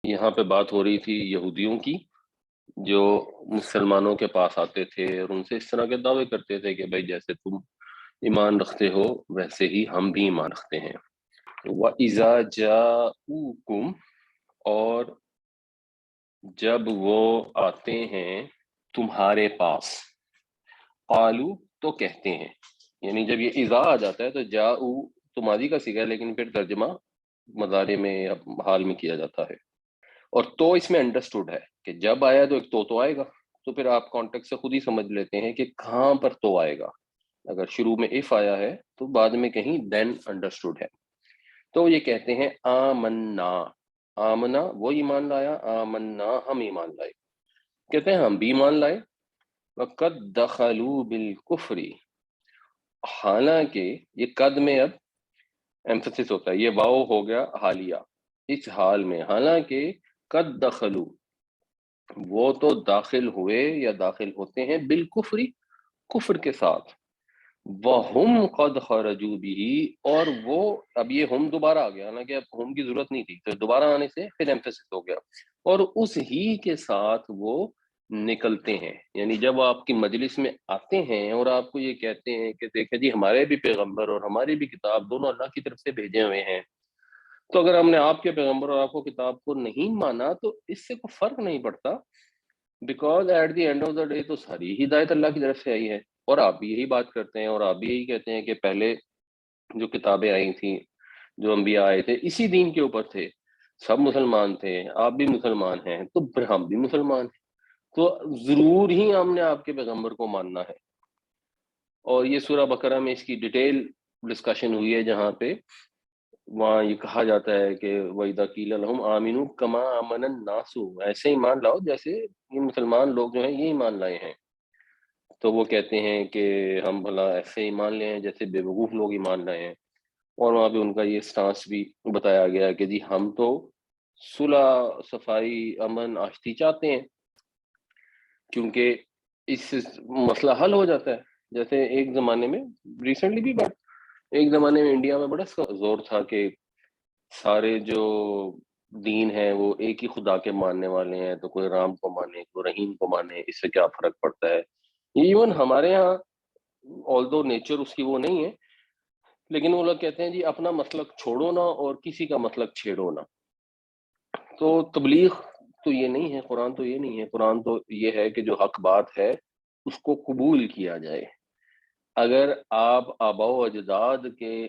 یہاں پہ بات ہو رہی تھی یہودیوں کی، جو مسلمانوں کے پاس آتے تھے اور ان سے اس طرح کے دعوے کرتے تھے کہ بھائی جیسے تم ایمان رکھتے ہو ویسے ہی ہم بھی ایمان رکھتے ہیں۔ وَإِذَا جَاءُوكُمْ، اور جب وہ آتے ہیں تمہارے پاس، قالو تو کہتے ہیں، یعنی جب یہ اذا آ جاتا ہے تو جاؤ تو ماضی کا صیغہ ہے، لیکن پھر ترجمہ مضارع میں یا حال میں کیا جاتا ہے، اور تو اس میں انڈرسٹوڈ ہے کہ جب آیا تو ایک تو آئے گا، تو پھر آپ کانٹیکٹ سے خود ہی سمجھ لیتے ہیں کہ کہاں پر تو آئے گا۔ اگر شروع میں اف آیا ہے تو بعد میں کہیں دین انڈرسٹوڈ ہے۔ تو یہ کہتے ہیں آمنا، آمنا وہ ایمان لایا، آمنا ہم ایمان لائے، کہتے ہیں ہم بھی ایمان لائے۔ وقد دخلوا بالکفر، حالانکہ یہ قد میں اب ایمفسس ہوتا ہے، یہ واو ہو گیا حالیہ، اس حال میں، حالانکہ قد دخلوا وہ تو داخل ہوئے یا داخل ہوتے ہیں بالکفری کفر کے ساتھ، وَهُمْ قَدْ خَرَجُوا بِهِ، اور وہ اب یہ ہم دوبارہ آ گیا، حالانکہ اب ہم کی ضرورت نہیں تھی، تو دوبارہ آنے سے پھر ایمفسس ہو گیا، اور اس ہی کے ساتھ وہ نکلتے ہیں، یعنی جب وہ آپ کی مجلس میں آتے ہیں اور آپ کو یہ کہتے ہیں کہ دیکھیں جی ہمارے بھی پیغمبر اور ہماری بھی کتاب دونوں اللہ کی طرف سے بھیجے ہوئے ہیں، تو اگر ہم نے آپ کے پیغمبر اور آپ کو کتاب کو نہیں مانا تو اس سے کوئی فرق نہیں پڑتا، because at the end of the day تو ساری ہدایت اللہ کی طرف سے آئی ہے، اور آپ بھی یہی بات کرتے ہیں اور آپ بھی یہی کہتے ہیں کہ پہلے جو کتابیں آئی تھیں، جو انبیاء آئے تھے اسی دین کے اوپر تھے، سب مسلمان تھے، آپ بھی مسلمان ہیں تو پھر ہم بھی مسلمان ہیں، تو ضرور ہی ہم نے آپ کے پیغمبر کو ماننا ہے۔ اور یہ سورہ بقرہ میں اس کی ڈیٹیل ڈسکشن ہوئی ہے، جہاں پہ وہاں یہ کہا جاتا ہے کہ وَإِذَا قِيلَ لَهُمْ آمِنُوا كَمَا آمَنَ النَّاسُ، ایسے ایمان لاؤ جیسے یہ مسلمان لوگ جو ہیں یہ ایمان لائے ہیں، تو وہ کہتے ہیں کہ ہم بھلا ایسے ایمان لے ہیں جیسے بے وقوف لوگ ایمان لائے ہیں، اور وہاں پہ ان کا یہ سٹانس بھی بتایا گیا کہ جی ہم تو صلح، صفائی، امن، آشتی چاہتے ہیں، کیونکہ اس سے مسئلہ حل ہو جاتا ہے۔ جیسے ایک زمانے میں ریسنٹلی بھی بات، ایک زمانے میں انڈیا میں بڑا زور تھا کہ سارے جو دین ہیں وہ ایک ہی خدا کے ماننے والے ہیں، تو کوئی رام کو مانے کوئی رحیم کو مانے، اس سے کیا فرق پڑتا ہے۔ ایون ہمارے یہاں آلدو نیچر اس کی وہ نہیں ہے، لیکن وہ لوگ کہتے ہیں جی اپنا مسلک چھوڑو نا اور کسی کا مسلک چھیڑو نا۔ تو تبلیغ تو یہ نہیں ہے، قرآن تو یہ نہیں ہے، قرآن تو یہ ہے کہ جو حق بات ہے اس کو قبول کیا جائے۔ اگر آپ آباء و اجداد کے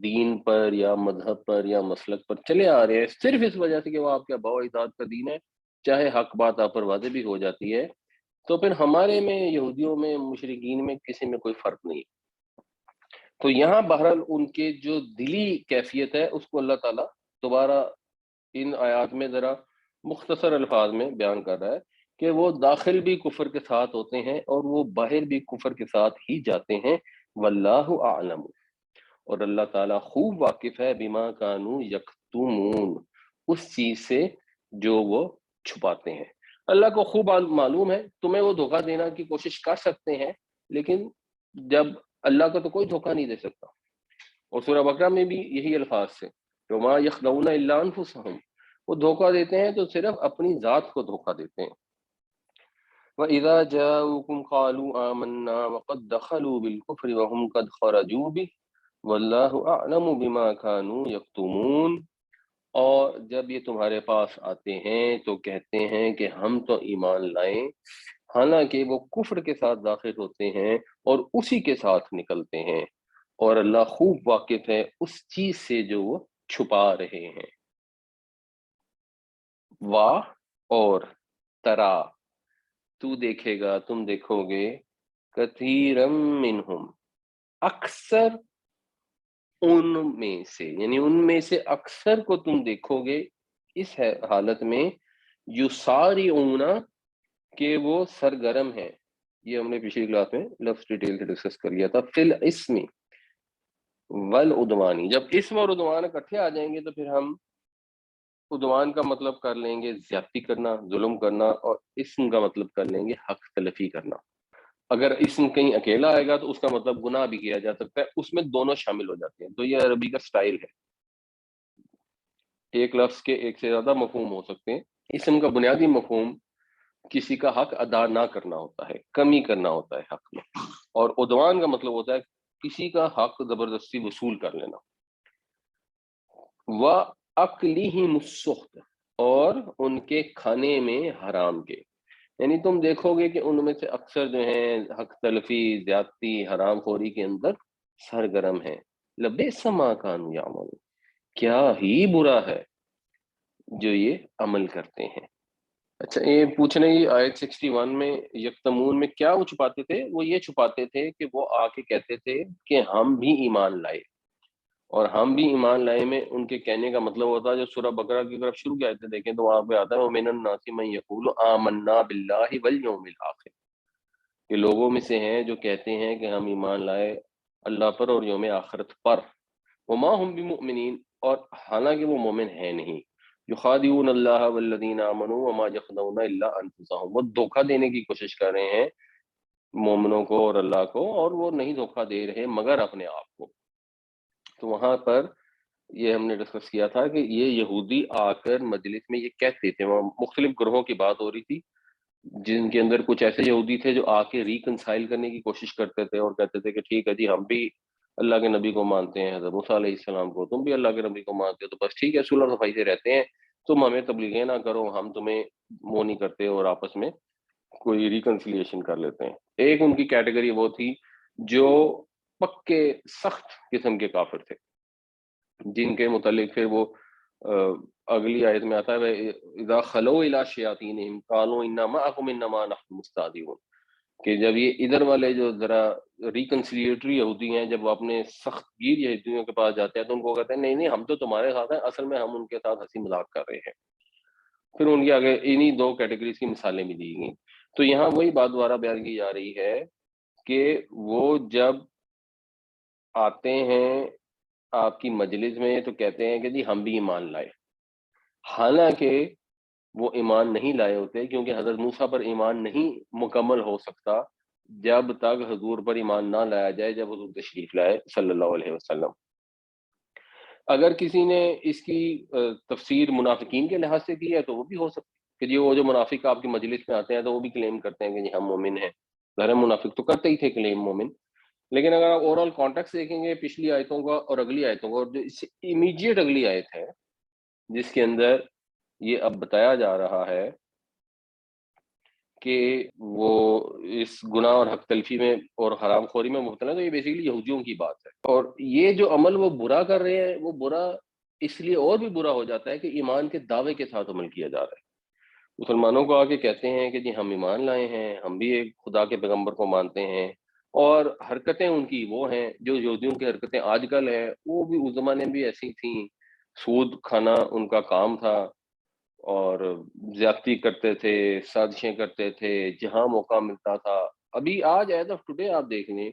دین پر یا مذہب پر یا مسلک پر چلے آ رہے ہیں صرف اس وجہ سے کہ وہ آپ کے آباء و اجداد کا دین ہے، چاہے حق بات آپ پر واضح بھی ہو جاتی ہے، تو پھر ہمارے میں، یہودیوں میں، مشرکین میں کسی میں کوئی فرق نہیں۔ تو یہاں بہرحال ان کے جو دلی کیفیت ہے اس کو اللہ تعالیٰ دوبارہ ان آیات میں ذرا مختصر الفاظ میں بیان کر رہا ہے کہ وہ داخل بھی کفر کے ساتھ ہوتے ہیں اور وہ باہر بھی کفر کے ساتھ ہی جاتے ہیں، واللہ اعلم، اور اللہ تعالیٰ خوب واقف ہے بما کانوا یکتمون، اس چیز سے جو وہ چھپاتے ہیں۔ اللہ کو خوب معلوم ہے، تمہیں وہ دھوکہ دینا کی کوشش کر سکتے ہیں، لیکن جب اللہ کو تو کوئی دھوکہ نہیں دے سکتا، اور سورہ بقرہ میں بھی یہی الفاظ سے وما یخدعون الا انفسهم، وہ دھوکہ دیتے ہیں تو صرف اپنی ذات کو دھوکہ دیتے ہیں۔ وَإِذَا جَاءُوكُمْ قَالُوا آمَنَّا وَقَدْ دَخَلُوا بِالْكُفْرِ وَهُمْ قَدْ خَرَجُوا بِهِ وَاللَّهُ أَعْلَمُ بِمَا كَانُوا يَكْتُمُونَ، اور جب یہ تمہارے پاس آتے ہیں تو کہتے ہیں کہ ہم تو ایمان لائیں، حالانکہ وہ کفر کے ساتھ داخل ہوتے ہیں اور اسی کے ساتھ نکلتے ہیں، اور اللہ خوب واقف ہے اس چیز سے جو وہ چھپا رہے ہیں۔ واہ، اور ترا، تو دیکھے گا، تم دیکھو گے، کثیرم منہم، اکثر ان میں سے، یعنی ان میں سے اکثر کو تم دیکھو گے اس حالت میں، یسارعون، کہ وہ سرگرم ہیں، یہ ہم نے پچھلی کلاس میں لفظ ڈیٹیل سے ڈسکس کر لیا تھا، فی الاسم والعدوانی، جب اسم اور عدوان اکٹھے آ جائیں گے تو پھر ہم عدوان کا مطلب کر لیں گے زیادتی کرنا، ظلم کرنا، اور اسم کا مطلب کر لیں گے حق تلفی کرنا۔ اگر اسم کہیں اکیلا آئے گا تو اس کا مطلب گناہ بھی کیا جا سکتا ہے، اس میں دونوں شامل ہو جاتے ہیں، تو یہ عربی کا سٹائل ہے۔ ایک لفظ کے ایک سے زیادہ مفہوم ہو سکتے ہیں. اسم کا بنیادی مفہوم کسی کا حق ادا نہ کرنا ہوتا ہے، کمی کرنا ہوتا ہے حق میں، اور عدوان کا مطلب ہوتا ہے کسی کا حق زبردستی وصول کر لینا. وَأَكْلِهِمُ السُّحْتَ، اور ان کے کھانے میں حرام کے. یعنی تم دیکھو گے کہ ان میں سے اکثر جو ہیں حق تلفی، زیادتی، حرام خوری کے اندر سرگرم ہیں. لبئس ما كانوا يعملون، کیا ہی برا ہے جو یہ عمل کرتے ہیں. اچھا، یہ پوچھنے کی آیت 61 میں یکتمون میں کیا وہ چھپاتے تھے؟ وہ یہ چھپاتے تھے کہ وہ آ کے کہتے تھے کہ ہم بھی ایمان لائے. اور ہم بھی ایمان لائے میں ان کے کہنے کا مطلب ہوتا ہے، جو سورہ بقرہ کی طرف شروع کی آیتیں دیکھیں تو وہاں پہ آتا ہے وَمِنَ النَّاسِ مَن يَقُولُ آمَنَّا بِاللَّهِ وَالْيَوْمِ الْآخِرِ، کہ لوگوں میں سے ہیں جو کہتے ہیں کہ ہم ایمان لائے اللہ پر اور یوم آخرت پر. وما هم بمؤمنین، اور حالانکہ وہ مومن ہیں نہیں. یخادعون اللہ والذین آمنوا وما یخدعون الا انفسهم، وہ دھوکہ دینے کی کوشش کر رہے ہیں مومنوں کو اور اللہ کو، اور وہ نہیں دھوکہ دے رہے مگر اپنے آپ کو. تو وہاں پر یہ ہم نے ڈسکس کیا تھا کہ یہ یہودی آ کر مجلس میں یہ کہتے تھے، وہاں مختلف گروہوں کی بات ہو رہی تھی جن کے اندر کچھ ایسے یہودی تھے جو آ کے ریکنسائل کرنے کی کوشش کرتے تھے اور کہتے تھے کہ ٹھیک ہے جی ہم بھی اللہ کے نبی کو مانتے ہیں، حضرت موسیٰ علیہ السلام کو، تم بھی اللہ کے نبی کو مانتے ہو، تو بس ٹھیک ہے صلح صفائی سے رہتے ہیں، تم ہمیں تبلیغیں نہ کرو، ہم تمہیں وہ نہیں کرتے، اور آپس میں کوئی ریکنسیلیشن کر لیتے ہیں. ایک ان کی کیٹیگری وہ تھی جو پکے سخت قسم کے کافر تھے، جن کے متعلق پھر وہ اگلی آیت میں آتا ہے اذا خلو الی شیاطینہم قالوا انا معکم انما نحن مستہزئون، کہ جب یہ ادھر والے جو ذرا ریکنسیلیٹری یہودی ہیں، جب وہ اپنے سخت گیر یہودیوں کے پاس جاتے ہیں تو ان کو کہتے ہیں نہیں نہیں ہم تو تمہارے ساتھ ہیں، اصل میں ہم ان کے ساتھ ہنسی مذاق کر رہے ہیں. پھر ان کے آگے انہی دو کیٹیگریز کی مثالیں بھی دی گئیں. تو یہاں وہی بات دوبارہ بیان کی جا رہی ہے کہ وہ جب آتے ہیں آپ کی مجلس میں تو کہتے ہیں کہ جی ہم بھی ایمان لائے، حالانکہ وہ ایمان نہیں لائے ہوتے، کیونکہ حضرت موسیٰ پر ایمان نہیں مکمل ہو سکتا جب تک حضور پر ایمان نہ لایا جائے، جب حضور تشریف لائے صلی اللہ علیہ وسلم. اگر کسی نے اس کی تفسیر منافقین کے لحاظ سے کی ہے تو وہ بھی ہو سکتی کہ جی وہ جو منافق آپ کی مجلس میں آتے ہیں تو وہ بھی کلیم کرتے ہیں کہ جی ہم مومن ہیں. ظاہر منافق تو کرتے ہی تھے کلیم مومن، لیکن اگر آپ اوور آل کانٹیکس دیکھیں گے پچھلی آیتوں کا اور اگلی آیتوں کا، اور جو اس سے امیڈیٹ اگلی آیت ہے جس کے اندر یہ اب بتایا جا رہا ہے کہ وہ اس گناہ اور حق تلفی میں اور حرام خوری میں مبتلا، تو یہ بیسیکلی یہودیوں کی بات ہے. اور یہ جو عمل وہ برا کر رہے ہیں وہ برا اس لیے اور بھی برا ہو جاتا ہے کہ ایمان کے دعوے کے ساتھ عمل کیا جا رہا ہے. مسلمانوں کو آ کے کہتے ہیں کہ جی ہم ایمان لائے ہیں، ہم بھی ایک خدا کے پیغمبر کو مانتے ہیں، اور حرکتیں ان کی وہ ہیں جو یہودیوں کی حرکتیں آج کل ہے، وہ بھی اس زمانے بھی ایسی تھیں. سود کھانا ان کا کام تھا، اور زیادتی کرتے تھے، سازشیں کرتے تھے جہاں موقع ملتا تھا. ابھی آج ایز آف ٹوڈے آپ دیکھ لیں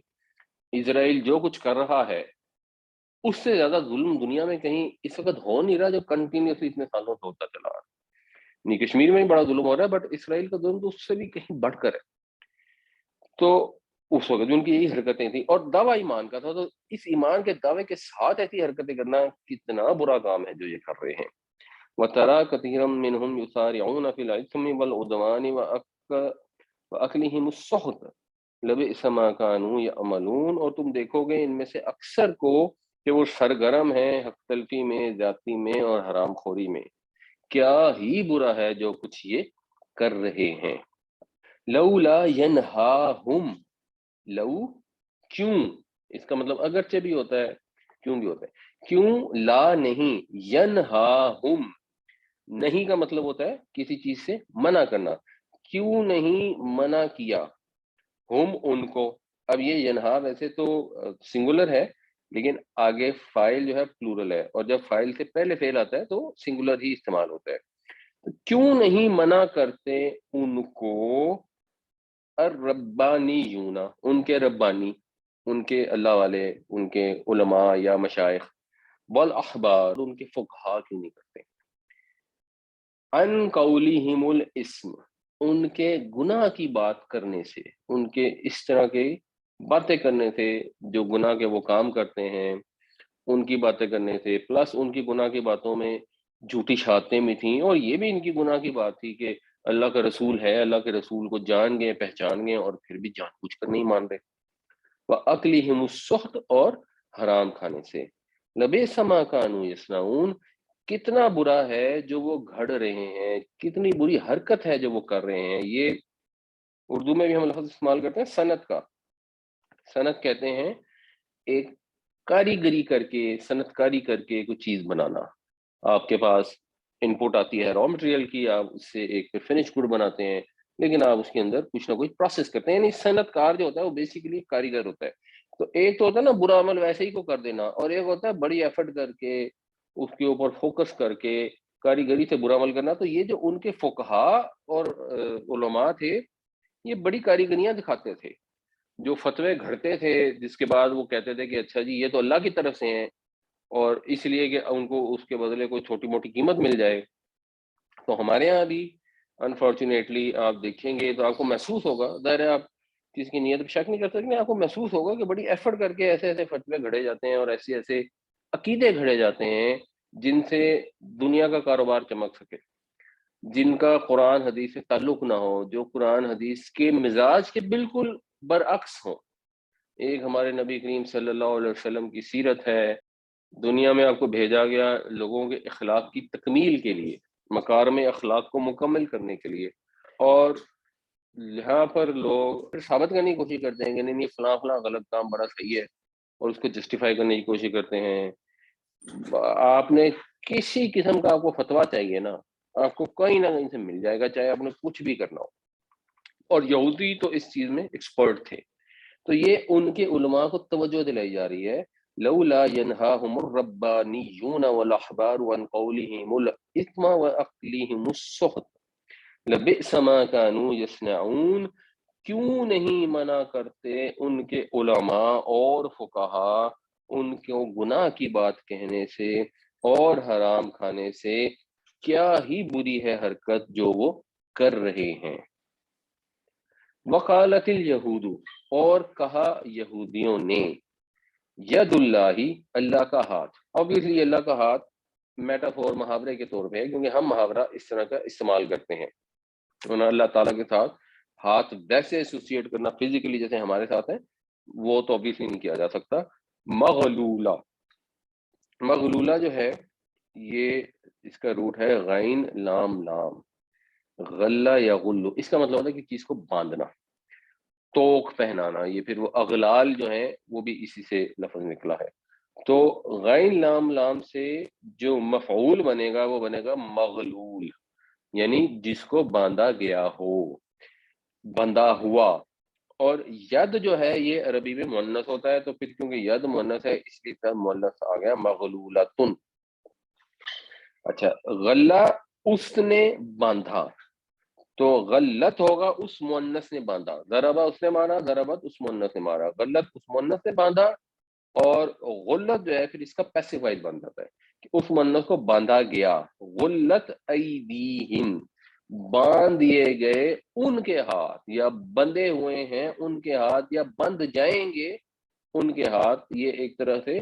اسرائیل جو کچھ کر رہا ہے اس سے زیادہ ظلم دنیا میں کہیں اس وقت ہو نہیں رہا جو کنٹینیوسلی اتنے سالوں سے ہوتا چلا رہا ہے. نہیں کشمیر میں بھی بڑا ظلم ہو رہا ہے، بٹ اسرائیل کا ظلم تو اس سے بھی کہیں بڑھ کر ہے. تو اس وقت بھی ان کی یہی حرکتیں تھیں اور دعویٰ ایمان کا تھا، تو اس ایمان کے دعوے کے ساتھ ایسی حرکتیں کرنا کتنا برا کام ہے جو یہ کر رہے ہیں. وَتَرَى كَثِيرًا مِّنْهُمْ يُسَارِعُونَ فِي الْإِثْمِ وَالْعُدْوَانِ وَأَكْلِهِمُ السُّحْتَ لَبِئْسَ مَا كَانُوا يَعْمَلُونَ، اور تم دیکھو گے ان میں سے اکثر کو کہ وہ سرگرم ہیں حق تلفی میں، زیادتی میں اور حرام خوری میں. کیا ہی برا ہے جو کچھ یہ کر رہے ہیں. لولا ینہاہم، لو کیوں، اس کا مطلب اگرچہ بھی ہوتا ہے کیوں بھی ہوتا ہے. کیوں لا نہیں، ینہاہم نہیں کا مطلب ہوتا ہے کسی چیز سے منع کرنا. کیوں نہیں منع کیا ہم ان کو. اب یہ ینہا ویسے تو سنگولر ہے لیکن آگے فائل جو ہے پلورل ہے، اور جب فائل سے پہلے فعل آتا ہے تو سنگولر ہی استعمال ہوتا ہے. کیوں نہیں منع کرتے ان کو الربانیون، ان کے ربانی، ان کے اللہ والے، ان کے علماء یا مشائخ، والاحبار، ان کے فقہا کیوں نہیں کرتے، ان قولہم الاسم، ان کے گناہ کی بات کرنے سے، ان کے اس طرح کے باتیں کرنے سے جو گناہ کے وہ کام کرتے ہیں ان کی باتیں کرنے سے، پلس ان کی گناہ کی باتوں میں جھوٹی شہادتیں بھی تھیں، اور یہ بھی ان کی گناہ کی بات تھی کہ اللہ کا رسول ہے، اللہ کے رسول کو جان گئے، پہچان گئے، اور پھر بھی جان بوجھ کر نہیں مان رہے۔ وَأَكْلِهِمُ السُّحْتَ، اور حرام کھانے سے۔ لَبِئْسَ مَا كَانُوا يَصْنَعُونَ، کتنا برا ہے جو وہ گھڑ رہے ہیں، کتنی بری حرکت ہے جو وہ کر رہے ہیں۔ یہ اردو میں بھی ہم لفظ استعمال کرتے ہیں صنعت کا۔ صنعت کہتے ہیں ایک کاریگری کر کے، صنعت کاری کر کے کوئی چیز بنانا۔ آپ کے پاس انپٹ آتی ہے را مٹیریل کی، آپ اس سے ایک فنش گڈ بناتے ہیں، لیکن آپ اس کے اندر کچھ نہ کچھ پروسیس کرتے ہیں۔ یعنی صنعت کار جو ہوتا ہے وہ بیسیکلی کاریگر ہوتا ہے۔ تو ایک تو ہوتا ہے نا برا عمل ویسے ہی کو کر دینا، اور ایک ہوتا ہے بڑی ایفرٹ کر کے اس کے اوپر فوکس کر کے کاریگری سے برا عمل کرنا۔ تو یہ جو ان کے فقہا اور علماء تھے، یہ بڑی کاریگریاں دکھاتے تھے، جو فتوے گھڑتے تھے، جس کے بعد وہ کہتے تھے کہ اچھا جی یہ تو اللہ کی طرف سے ہیں، اور اس لیے کہ ان کو اس کے بدلے کوئی چھوٹی موٹی قیمت مل جائے۔ تو ہمارے ہاں بھی انفارچونیٹلی آپ دیکھیں گے تو آپ کو محسوس ہوگا، ظاہر ہے آپ کسی کی نیت پہ شک نہیں کر سکتے، آپ کو محسوس ہوگا کہ بڑی ایفرٹ کر کے ایسے ایسے فتوے گھڑے جاتے ہیں، اور ایسے ایسے عقیدے گھڑے جاتے ہیں جن سے دنیا کا کاروبار چمک سکے، جن کا قرآن حدیث سے تعلق نہ ہو، جو قرآن حدیث کے مزاج کے بالکل برعکس ہوں۔ ایک ہمارے نبی کریم صلی اللہ علیہ وسلم کی سیرت ہے، دنیا میں آپ کو بھیجا گیا لوگوں کے اخلاق کی تکمیل کے لیے، مکارم اخلاق کو مکمل کرنے کے لیے، اور یہاں پر لوگ پھر ثابت کرنے کی کوشش کرتے ہیں کہ نہیں نہیں فلاں فلاں غلط کام بڑا صحیح ہے، اور اس کو جسٹیفائی کرنے کی کوشش کرتے ہیں۔ آپ نے کسی قسم کا آپ کو فتویٰ چاہیے نا، آپ کو کہیں نہ کہیں سے مل جائے گا، چاہے آپ نے کچھ بھی کرنا ہو۔ اور یہودی تو اس چیز میں ایکسپرٹ تھے۔ تو یہ ان کے علماء کو توجہ دلائی جا رہی ہے، لولا ينهاهم الربانيون والاحبار عن قولهم الاثم واكلهم السحت لبئس ما كانوا يصنعون، کیوں نہیں منع کرتے ان کے علماء اور فقہا ان کو گناہ کی بات کہنے سے اور حرام کھانے سے، کیا ہی بری ہے حرکت جو وہ کر رہے ہیں۔ وقالت الیہود، اور کہا یہودیوں نے، ید اللہ، اللہ کا ہاتھ۔ obviously اللہ کا ہاتھ میٹافور محاورے کے طور پہ ہے، کیونکہ ہم محاورہ اس طرح کا استعمال کرتے ہیں، ورنہ اللہ تعالیٰ کے ساتھ ہاتھ ویسے ایسوسیٹ کرنا فزیکلی جیسے ہمارے ساتھ ہے وہ تو obviously نہیں کیا جا سکتا۔ مغلولہ، مغلولہ جو ہے یہ اس کا روٹ ہے غین لام لام، غلہ یا غلو، اس کا مطلب ہوتا ہے کہ چیز کو باندھنا، توق پہنانا۔ یہ پھر وہ اغلال جو ہیں وہ بھی اسی سے لفظ نکلا ہے۔ تو غین لام لام سے جو مفعول بنے گا وہ بنے گا مغلول، یعنی جس کو باندھا گیا ہو، بندھا ہوا۔ اور ید جو ہے یہ عربی میں مؤنث ہوتا ہے، تو پھر کیونکہ ید مؤنث ہے اس لیے مؤنث آ گیا مغلولتن۔ اچھا، غلہ اس نے باندھا، تو غلط ہوگا اس مؤنث نے باندھا، ضربہ اس نے مارا، ضربت اس مؤنث نے مارا، غلط اس مؤنث نے باندھا، اور غلت جو ہے پھر اس کا پیسیفائڈ بن جاتا ہے کہ اس مؤنث کو باندھا گیا۔ غلت ایدیہم، باندھ دیے گئے ان کے ہاتھ، یا بندھے ہوئے ہیں ان کے ہاتھ، یا بند جائیں گے ان کے ہاتھ۔ یہ ایک طرح سے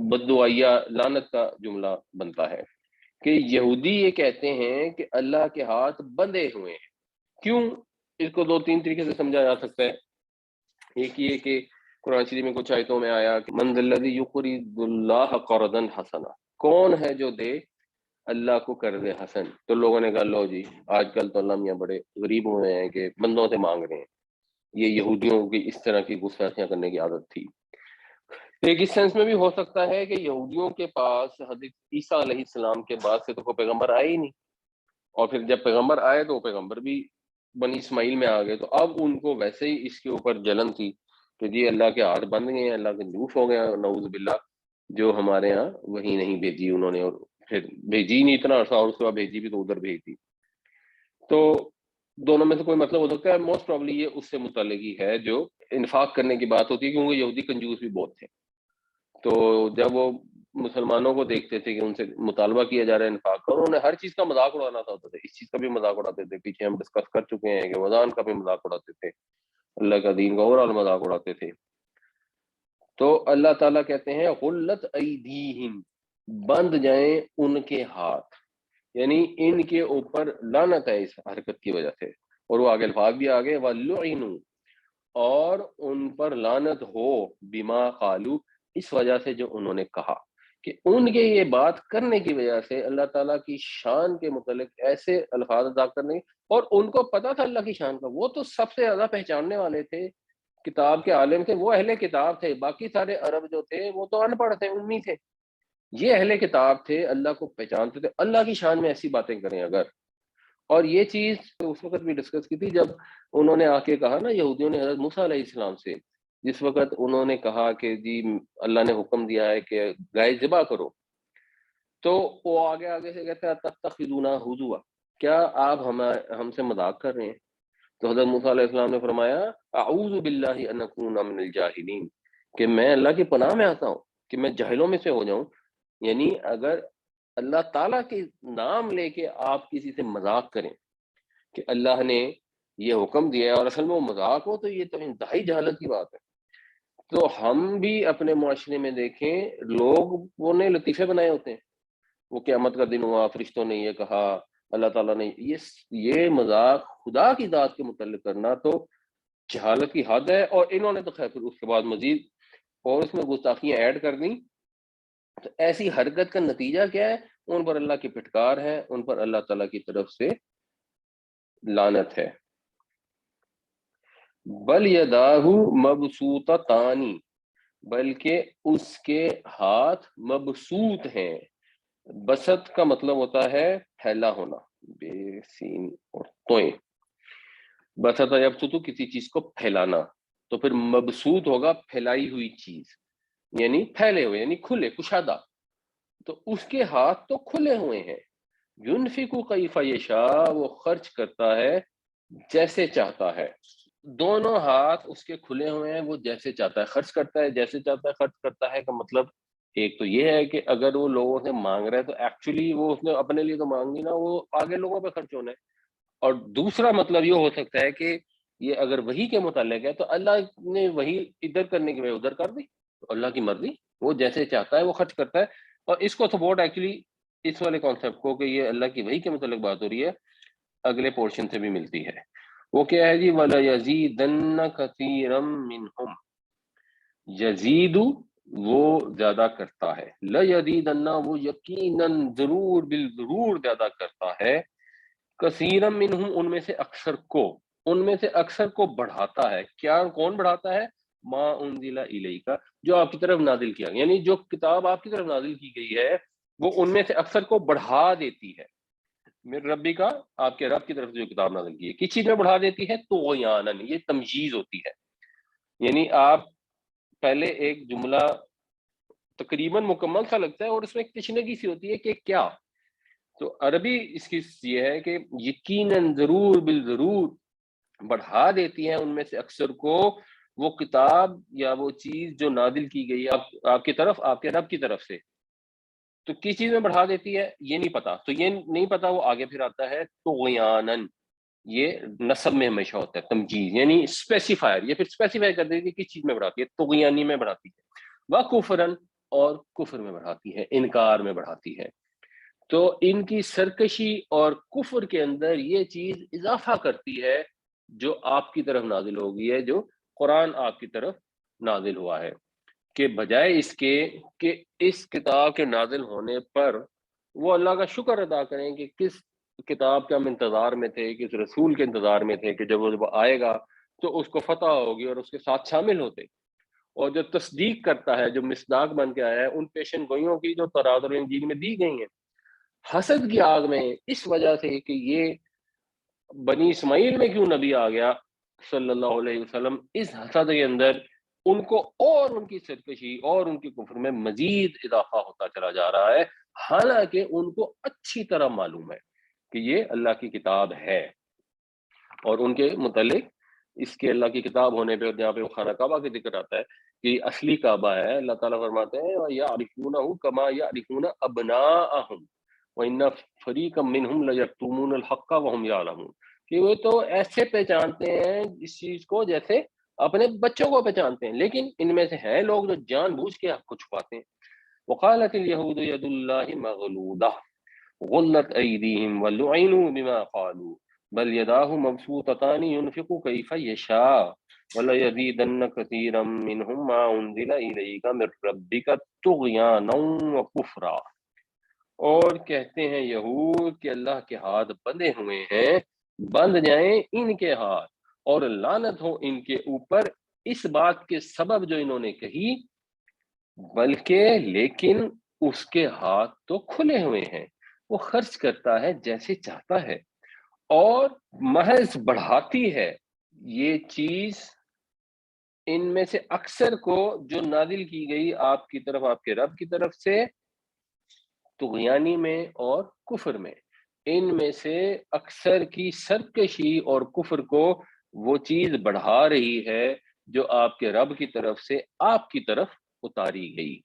بددعائیہ لعنت کا جملہ بنتا ہے کہ یہودی یہ کہتے ہیں کہ اللہ کے ہاتھ بندھے ہوئے ہیں۔ کیوں؟ اس کو دو تین طریقے سے سمجھا جا سکتا ہے۔ ایک یہ کہ قرآن شریف میں کچھ آیتوں میں آیا کہ من ذا الذی یقرض اللہ قرضا حسنا، کون ہے جو دے اللہ کو قرض حسن؟ تو لوگوں نے کہا لو جی آج کل تو اللہ میاں بڑے غریب ہوئے ہیں کہ بندوں سے مانگ رہے ہیں۔ یہ یہودیوں کی اس طرح کی گستاخیاں کرنے کی عادت تھی۔ ایک اس سینس میں بھی ہو سکتا ہے کہ یہودیوں کے پاس حضرت عیسیٰ علیہ السلام کے بعد سے تو کوئی پیغمبر آئے ہی نہیں، اور پھر جب پیغمبر آئے تو وہ پیغمبر بھی بنی اسماعیل میں آ گئے، تو اب ان کو ویسے ہی اس کے اوپر جلن تھی کہ جی اللہ کے ہاتھ بند گئے ہیں، اللہ کے جھوٹ ہو گیا نعوذ باللہ، جو ہمارے ہاں وہی نہیں بھیجی انہوں نے، اور پھر بھیجی نہیں اتنا عرصہ، اور اس کے بعد بھیجی بھی تو ادھر بھیج دی۔ تو دونوں میں سے کوئی مطلب ہو سکتا ہے، موسٹ پرابلی یہ اس سے متعلق ہی ہے جو انفاق کرنے کی بات ہوتی ہے، کیونکہ یہودی کنجوس بھی بہت تھے۔ تو جب وہ مسلمانوں کو دیکھتے تھے کہ ان سے مطالبہ کیا جا رہا ہے انفاق کا، انہوں نے ہر چیز کا مذاق اڑانا تھا، ہوتا تھا اس چیز کا بھی مذاق اڑاتے تھے، پیچھے ہم ڈسکس کر چکے ہیں کہ وزان کا بھی مذاق اڑاتے تھے، اللہ کا دین کا اوور آل مذاق اڑاتے تھے۔ تو اللہ تعالیٰ کہتے ہیں غلت ایدیہم، بند جائیں ان کے ہاتھ، یعنی ان کے اوپر لعنت ہے اس حرکت کی وجہ سے. اور وہ آگے الفاظ بھی آگے وَلُعِنُوا، اور ان پر لعنت ہو بما قالو، اس وجہ سے جو انہوں نے کہا. کہ ان کے یہ بات کرنے کی وجہ سے اللہ تعالیٰ کی شان کے متعلق ایسے الفاظ ادا کرنے، اور ان کو پتا تھا اللہ کی شان کا، وہ تو سب سے زیادہ پہچاننے والے تھے، کتاب کے عالم تھے، وہ اہل کتاب تھے. باقی سارے عرب جو تھے وہ تو ان پڑھ تھے، امی تھے. یہ اہل کتاب تھے، اللہ کو پہچانتے تھے، اللہ کی شان میں ایسی باتیں کریں اگر. اور یہ چیز اس وقت بھی ڈسکس کی تھی جب انہوں نے آ کے کہا نا یہودیوں نے حضرت موسیٰ علیہ السلام سے، جس وقت انہوں نے کہا کہ جی اللہ نے حکم دیا ہے کہ گائے ذبح کرو، تو وہ آگے آگے سے کہتے ہیں تتخذونا ہزوا، کیا آپ ہم سے مذاق کر رہے ہیں؟ تو حضرت موسیٰ علیہ السلام نے فرمایا اعوذ باللہ ان اکون من الجاہلین، کہ میں اللہ کی پناہ میں آتا ہوں کہ میں جاہلوں میں سے ہو جاؤں. یعنی اگر اللہ تعالیٰ کے نام لے کے آپ کسی سے مذاق کریں کہ اللہ نے یہ حکم دیا ہے اور اصل میں وہ مذاق ہو، تو یہ تو انتہائی جہالت کی بات ہے. تو ہم بھی اپنے معاشرے میں دیکھیں، لوگ وہ نے لطیفے بنائے ہوتے ہیں، وہ قیامت کا دن ہوا فرشتوں نے یہ کہا، اللہ تعالیٰ نے یہ مذاق خدا کی ذات کے متعلق کرنا تو جہالت کی حد ہے. اور انہوں نے تو خیر پھر اس کے بعد مزید اور اس میں گستاخیاں ایڈ کر دیں. تو ایسی حرکت کا نتیجہ کیا ہے؟ ان پر اللہ کی پھٹکار ہے، ان پر اللہ تعالیٰ کی طرف سے لعنت ہے. بل یداہ مبسوطتانی، بلکہ اس کے ہاتھ مبسوط ہیں. بسط کا مطلب ہوتا ہے پھیلا ہونا، بے سین اور توئیں. بسط یبسط کسی چیز کو پھیلانا، تو پھر مبسوط ہوگا پھیلائی ہوئی چیز، یعنی پھیلے ہوئے، یعنی کھلے کشادہ. تو اس کے ہاتھ تو کھلے ہوئے ہیں. ينفق کیف یشاء، وہ خرچ کرتا ہے جیسے چاہتا ہے. دونوں ہاتھ اس کے کھلے ہوئے ہیں، وہ جیسے چاہتا ہے خرچ کرتا ہے، جیسے چاہتا ہے خرچ کرتا ہے. کا مطلب ایک تو یہ ہے کہ اگر وہ لوگوں سے مانگ رہا ہے تو ایکچولی وہ اس نے اپنے لیے تو مانگنی نا، وہ آگے لوگوں پہ خرچ ہونا ہے. اور دوسرا مطلب یہ ہو سکتا ہے کہ یہ اگر وحی کے متعلق ہے تو اللہ نے وحی ادھر کرنے کی وجہ ادھر کر دی. اللہ کی مرضی، وہ جیسے چاہتا ہے وہ خرچ کرتا ہے. اور اس کو سپورٹ ایکچولی اس والے کانسیپٹ کو کہ یہ اللہ کی وحی کے متعلق بات ہو رہی ہے، اگلے پورشن سے بھی ملتی ہے. وہ کیا ہے جی؟ وَلَيَزِيدَنَّ كَثِيرًا مِّنْهُمْ، یزید وہ زیادہ کرتا ہے، لَيَزِيدَنَّ وہ یقیناً ضرور بالضرور زیادہ کرتا ہے، کثیرا منہم ان میں سے اکثر کو، ان میں سے اکثر کو بڑھاتا ہے. کیا کون بڑھاتا ہے؟ ما انزل الیک، جو آپ کی طرف نازل کیا، یعنی جو کتاب آپ کی طرف نازل کی گئی ہے وہ ان میں سے اکثر کو بڑھا دیتی ہے. میرے ربی کا، آپ کے رب کی طرف سے جو کتاب نازل کی ہے کس چیز میں بڑھا دیتی ہے؟ طغیاناً، یہ تمجیز ہوتی ہے. یعنی آپ پہلے ایک جملہ تقریباً مکمل سا لگتا ہے اور اس میں ایک تشنگی سی ہوتی ہے کہ کیا. تو عربی اس کی یہ ہے کہ یقیناً ضرور بالضرور بڑھا دیتی ہیں ان میں سے اکثر کو وہ کتاب یا وہ چیز جو نازل کی گئی ہے آپ کی طرف، آپ کے رب کی طرف سے. تو کس چیز میں بڑھا دیتی ہے یہ نہیں پتا. تو یہ نہیں پتا، وہ آگے پھر آتا ہے طغیاناً، یہ نصب میں ہمیشہ ہوتا ہے تمجیز، یعنی اسپیسیفائر، یہ پھر اسپیسیفائی کر دیتی ہے کس چیز میں بڑھاتی ہے، طغیانی میں بڑھاتی ہے. وَكُفْرًا، اور کفر میں بڑھاتی ہے، انکار میں بڑھاتی ہے. تو ان کی سرکشی اور کفر کے اندر یہ چیز اضافہ کرتی ہے جو آپ کی طرف نازل ہو گئی ہے، جو قرآن آپ کی طرف نازل ہوا ہے، کہ بجائے اس کے کہ اس کتاب کے نازل ہونے پر وہ اللہ کا شکر ادا کریں کہ کس کتاب کے ہم انتظار میں تھے، کس رسول کے انتظار میں تھے کہ جب وہ آئے گا تو اس کو فتح ہوگی اور اس کے ساتھ شامل ہوتے. اور جو تصدیق کرتا ہے، جو مصداق بن کے آیا ہے ان پیشن گوئیوں کی جو تورات اور انجیل میں دی گئی ہیں، حسد کی آگ میں اس وجہ سے کہ یہ بنی اسماعیل میں کیوں نبی آ گیا صلی اللہ علیہ وسلم، اس حسد کے اندر ان کو اور ان کی سرکشی اور ان کے کفر میں مزید اضافہ ہوتا چلا جا رہا ہے، حالانکہ ان کو اچھی طرح معلوم ہے کہ یہ اللہ کی کتاب ہے. اور ان کے متعلق اس کے اللہ کی کتاب ہونے پہ جہاں پہ خانہ کعبہ کا ذکر آتا ہے کہ اصلی کعبہ ہے، اللہ تعالیٰ فرماتے ہیں وَيَعْرِفُونَهُ كَمَا يَعْرِفُونَ أَبْنَاءَهُمْ وَإِنَّ فَرِيقًا مِّنْهُمْ لَيَكْتُمُونَ الْحَقَّ وَهُمْ يَعْلَمُونَ، کہ وہ تو ایسے پہچانتے ہیں اس چیز کو جیسے اپنے بچوں کو پہچانتے ہیں، لیکن ان میں سے ہیں لوگ جو جان بوجھ کے حق کو چھپاتے ہیں. وقالت اليهود يد الله مغلولة غلت أيديهم ولعنوا بما قالوا بل يداه مبسوطتان ينفق كيف يشاء وليزيدن كثيرا منهم ما أنزل إليك من ربك طغيانا وكفرا. اور کہتے ہیں یہود کہ اللہ کے ہاتھ بندھے ہوئے ہیں، بند جائیں ان کے ہاتھ، اور لعنت ہو ان کے اوپر اس بات کے سبب جو انہوں نے کہی، بلکہ لیکن اس کے ہاتھ تو کھلے ہوئے ہیں، وہ خرچ کرتا ہے جیسے چاہتا ہے اور محض بڑھاتی ہے یہ چیز ان میں سے اکثر کو جو نازل کی گئی آپ کی طرف، آپ کے رب کی طرف سے، طغیانی میں اور کفر میں، ان میں سے اکثر کی سرکشی اور کفر کو وہ چیز بڑھا رہی ہے جو آپ کے رب کی طرف سے آپ کی طرف اتاری گئی.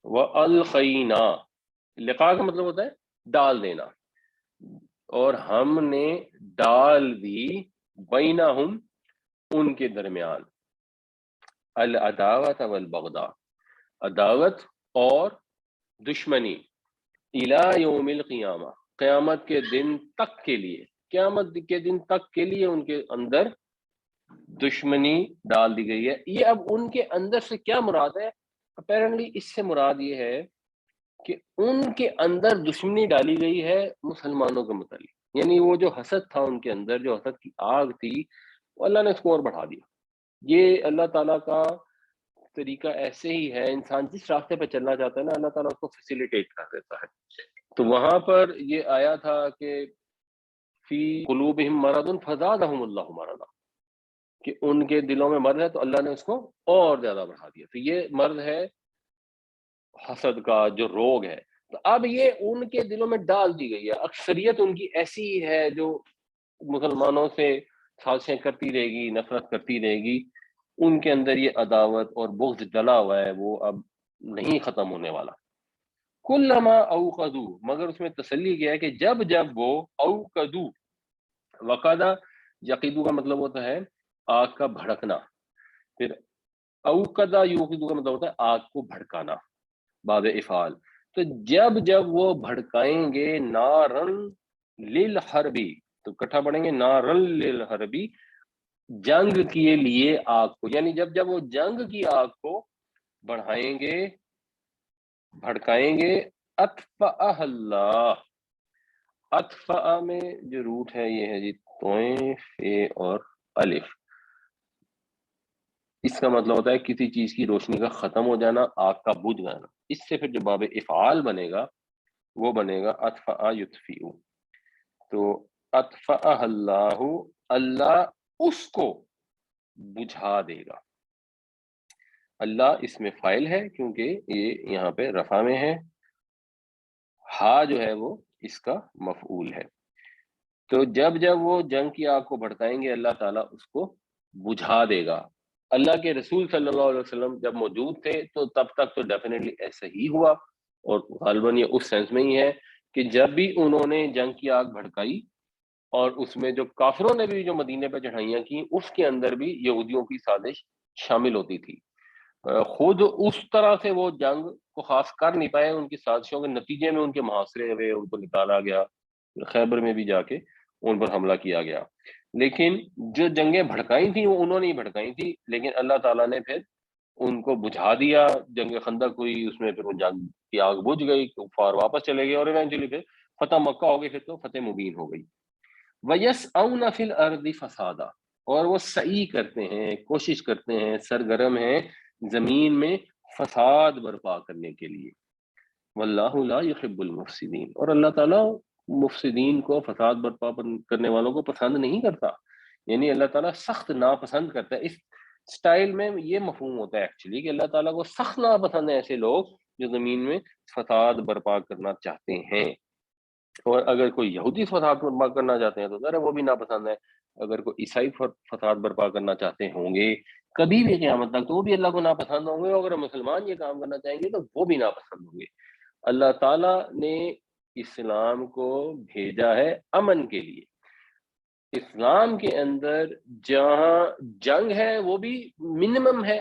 وَأَلْقَيْنَا، لقاء کا مطلب ہوتا ہے ڈال دینا، اور ہم نے ڈال دی بینہم ان کے درمیان العداوۃ والبغضاء، عداوت اور دشمنی، الی یوم القیامہ، قیامت کے دن تک کے لیے، قیامت کے دن تک کے لیے ان کے اندر دشمنی ڈال دی گئی ہے. یہ اب ان کے اندر سے کیا مراد ہے؟ اپیرنٹلی اس سے مراد یہ ہے کہ ان کے اندر دشمنی ڈالی گئی ہے مسلمانوں کے متعلق، یعنی وہ جو حسد تھا ان کے اندر، جو حسد کی آگ تھی، وہ اللہ نے اس کو اور بڑھا دیا. یہ اللہ تعالیٰ کا طریقہ ایسے ہی ہے، انسان جس راستے پہ چلنا چاہتا ہے نا، اللہ تعالیٰ اس کو فیسیلیٹیٹ کر دیتا ہے. تو وہاں پر یہ آیا تھا کہ فی قلوبہم مرض فزادہم اللہ مرضا، کہ ان کے دلوں میں مرض ہے تو اللہ نے اس کو اور زیادہ بڑھا دیا. تو یہ مرض ہے حسد کا جو روگ ہے. تو اب یہ ان کے دلوں میں ڈال دی گئی ہے. اکثریت ان کی ایسی ہے جو مسلمانوں سے سازشیں کرتی رہے گی، نفرت کرتی رہے گی، ان کے اندر یہ عداوت اور بغض ڈلا ہوا ہے، وہ اب نہیں ختم ہونے والا. کلما اوقدو، مگر اس میں تسلی کیا ہے کہ جب جب وہ اوقدو، وقدہ یقیدو کا مطلب ہوتا ہے آگ کا بھڑکنا، پھر اوقدہ یوقدو کا مطلب ہوتا ہے آگ کو بھڑکانا، باب افعال. تو جب جب وہ بھڑکائیں گے نارن للحربی، تو کٹھا پڑھیں گے نارن للحربی، جنگ کے لیے آگ کو، یعنی جب جب وہ جنگ کی آگ کو بڑھائیں گے، بھڑکائیں گے، اطفأ اللہ، اطفأ میں جو روٹ ہے یہ ہے جی توئیں فے اور الف. اس کا مطلب ہوتا ہے کسی چیز کی روشنی کا ختم ہو جانا، آگ کا بجھ جانا. اس سے پھر جو باب افعال بنے گا وہ بنے گا اطفأ یطفئ. تو اطفأ اللہ، اللہ اس کو بجھا دے گا. اللہ اس میں فاعل ہے کیونکہ یہ یہاں پہ رفع میں ہے، ہا جو ہے وہ اس کا مفعول ہے. تو جب جب وہ جنگ کی آگ کو بھڑکائیں گے اللہ تعالیٰ اس کو بجھا دے گا. اللہ کے رسول صلی اللہ علیہ وسلم جب موجود تھے تو تب تک تو ڈیفینیٹلی ایسا ہی ہوا، اور غالباً یہ اس سینس میں ہی ہے کہ جب بھی انہوں نے جنگ کی آگ بھڑکائی، اور اس میں جو کافروں نے بھی جو مدینے پہ چڑھائیاں کی، اس کے اندر بھی یہودیوں کی سازش شامل ہوتی تھی. خود اس طرح سے وہ جنگ کو خاص کر نہیں پائے، ان کی سازشوں کے نتیجے میں ان کے محاصرے ہوئے، ان کو نکالا گیا، خیبر میں بھی جا کے ان پر حملہ کیا گیا. لیکن جو جنگیں بھڑکائی تھیں وہ انہوں نے ہی بھڑکائی تھی، لیکن اللہ تعالیٰ نے پھر ان کو بجھا دیا. جنگ خندق ہوئی، اس میں پھر وہ جنگ کی آگ بجھ گئی، کفار واپس چلے گئے، اور ایونچولی پھر فتح مکہ ہو گئی، پھر تو فتح مبین ہو گئی. وَيَسْعَوْنَ فِي الْأَرْضِ فَسَادًا، اور وہ سعی کرتے ہیں، کوشش کرتے ہیں، سرگرم ہیں زمین میں فساد برپا کرنے کے لیے. وَاللَّهُ لَا يُحِبُّ الْمُفْسِدِينَ، اور اللہ تعالیٰ مفسدین کو، فساد برپا کرنے والوں کو پسند نہیں کرتا. یعنی اللہ تعالیٰ سخت ناپسند کرتا ہے. اس سٹائل میں یہ مفہوم ہوتا ہے ایکچولی کہ اللہ تعالیٰ کو سخت ناپسند ہے ایسے لوگ جو زمین میں فساد برپا کرنا چاہتے ہیں. اور اگر کوئی یہودی فساد برپا کرنا چاہتے ہیں تو ذرا وہ بھی ناپسند ہے. اگر کوئی عیسائی فساد برپا کرنا چاہتے ہوں گے کبھی بھی قیامت تک تو وہ بھی اللہ کو ناپسند ہوں گے. اگر مسلمان یہ کام کرنا چاہیں گے تو وہ بھی ناپسند ہوں گے. اللہ تعالیٰ نے اسلام کو بھیجا ہے امن کے لیے. اسلام کے اندر جہاں جنگ ہے وہ بھی منیمم ہے،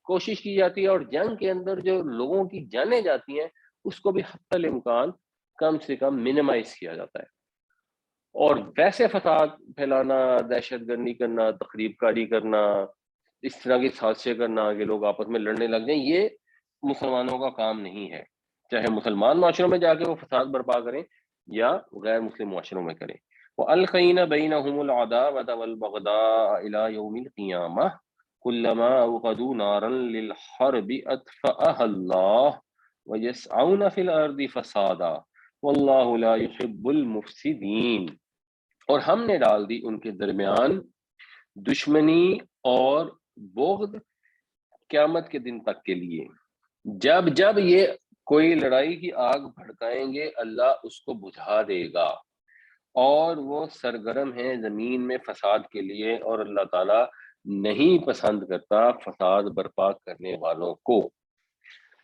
کوشش کی جاتی ہے، اور جنگ کے اندر جو لوگوں کی جانیں جاتی ہیں اس کو بھی حتی الامکان کم سے کم منیمائز کیا جاتا ہے۔ اور ویسے فساد پھیلانا، دہشت گردی کرنا، تخریب کاری کرنا، اس طرح کی سازشیں کرنا کہ لوگ آپس میں لڑنے لگ جائیں، یہ مسلمانوں کا کام نہیں ہے، چاہے مسلمان معاشروں میں جا کے وہ فساد برپا کریں یا غیر مسلم معاشروں میں کریں۔ وَأَلْقَيْنَ بَيْنَهُمُ الْعَدَاوَةَ وَالْبَغْضَاءَ إِلَى يَوْمِ الْقِيَامَةِ كُلَّمَا أَوْقَدُوا نَارًا لِلْحَرْبِ أَطْفَأَهَا اللَّهُ وَيَسْعَوْنَ فِي الْأَرْضِ فَسَادًا وَاللَّهُ لَا يُحِبُّ الْمُفْسِدِينَ۔ اور ہم نے ڈال دی ان کے درمیان دشمنی اور بغض قیامت کے دن تک کے لیے، جب جب یہ کوئی لڑائی کی آگ بھڑکائیں گے اللہ اس کو بجھا دے گا، اور وہ سرگرم ہیں زمین میں فساد کے لیے، اور اللہ تعالیٰ نہیں پسند کرتا فساد برپا کرنے والوں کو۔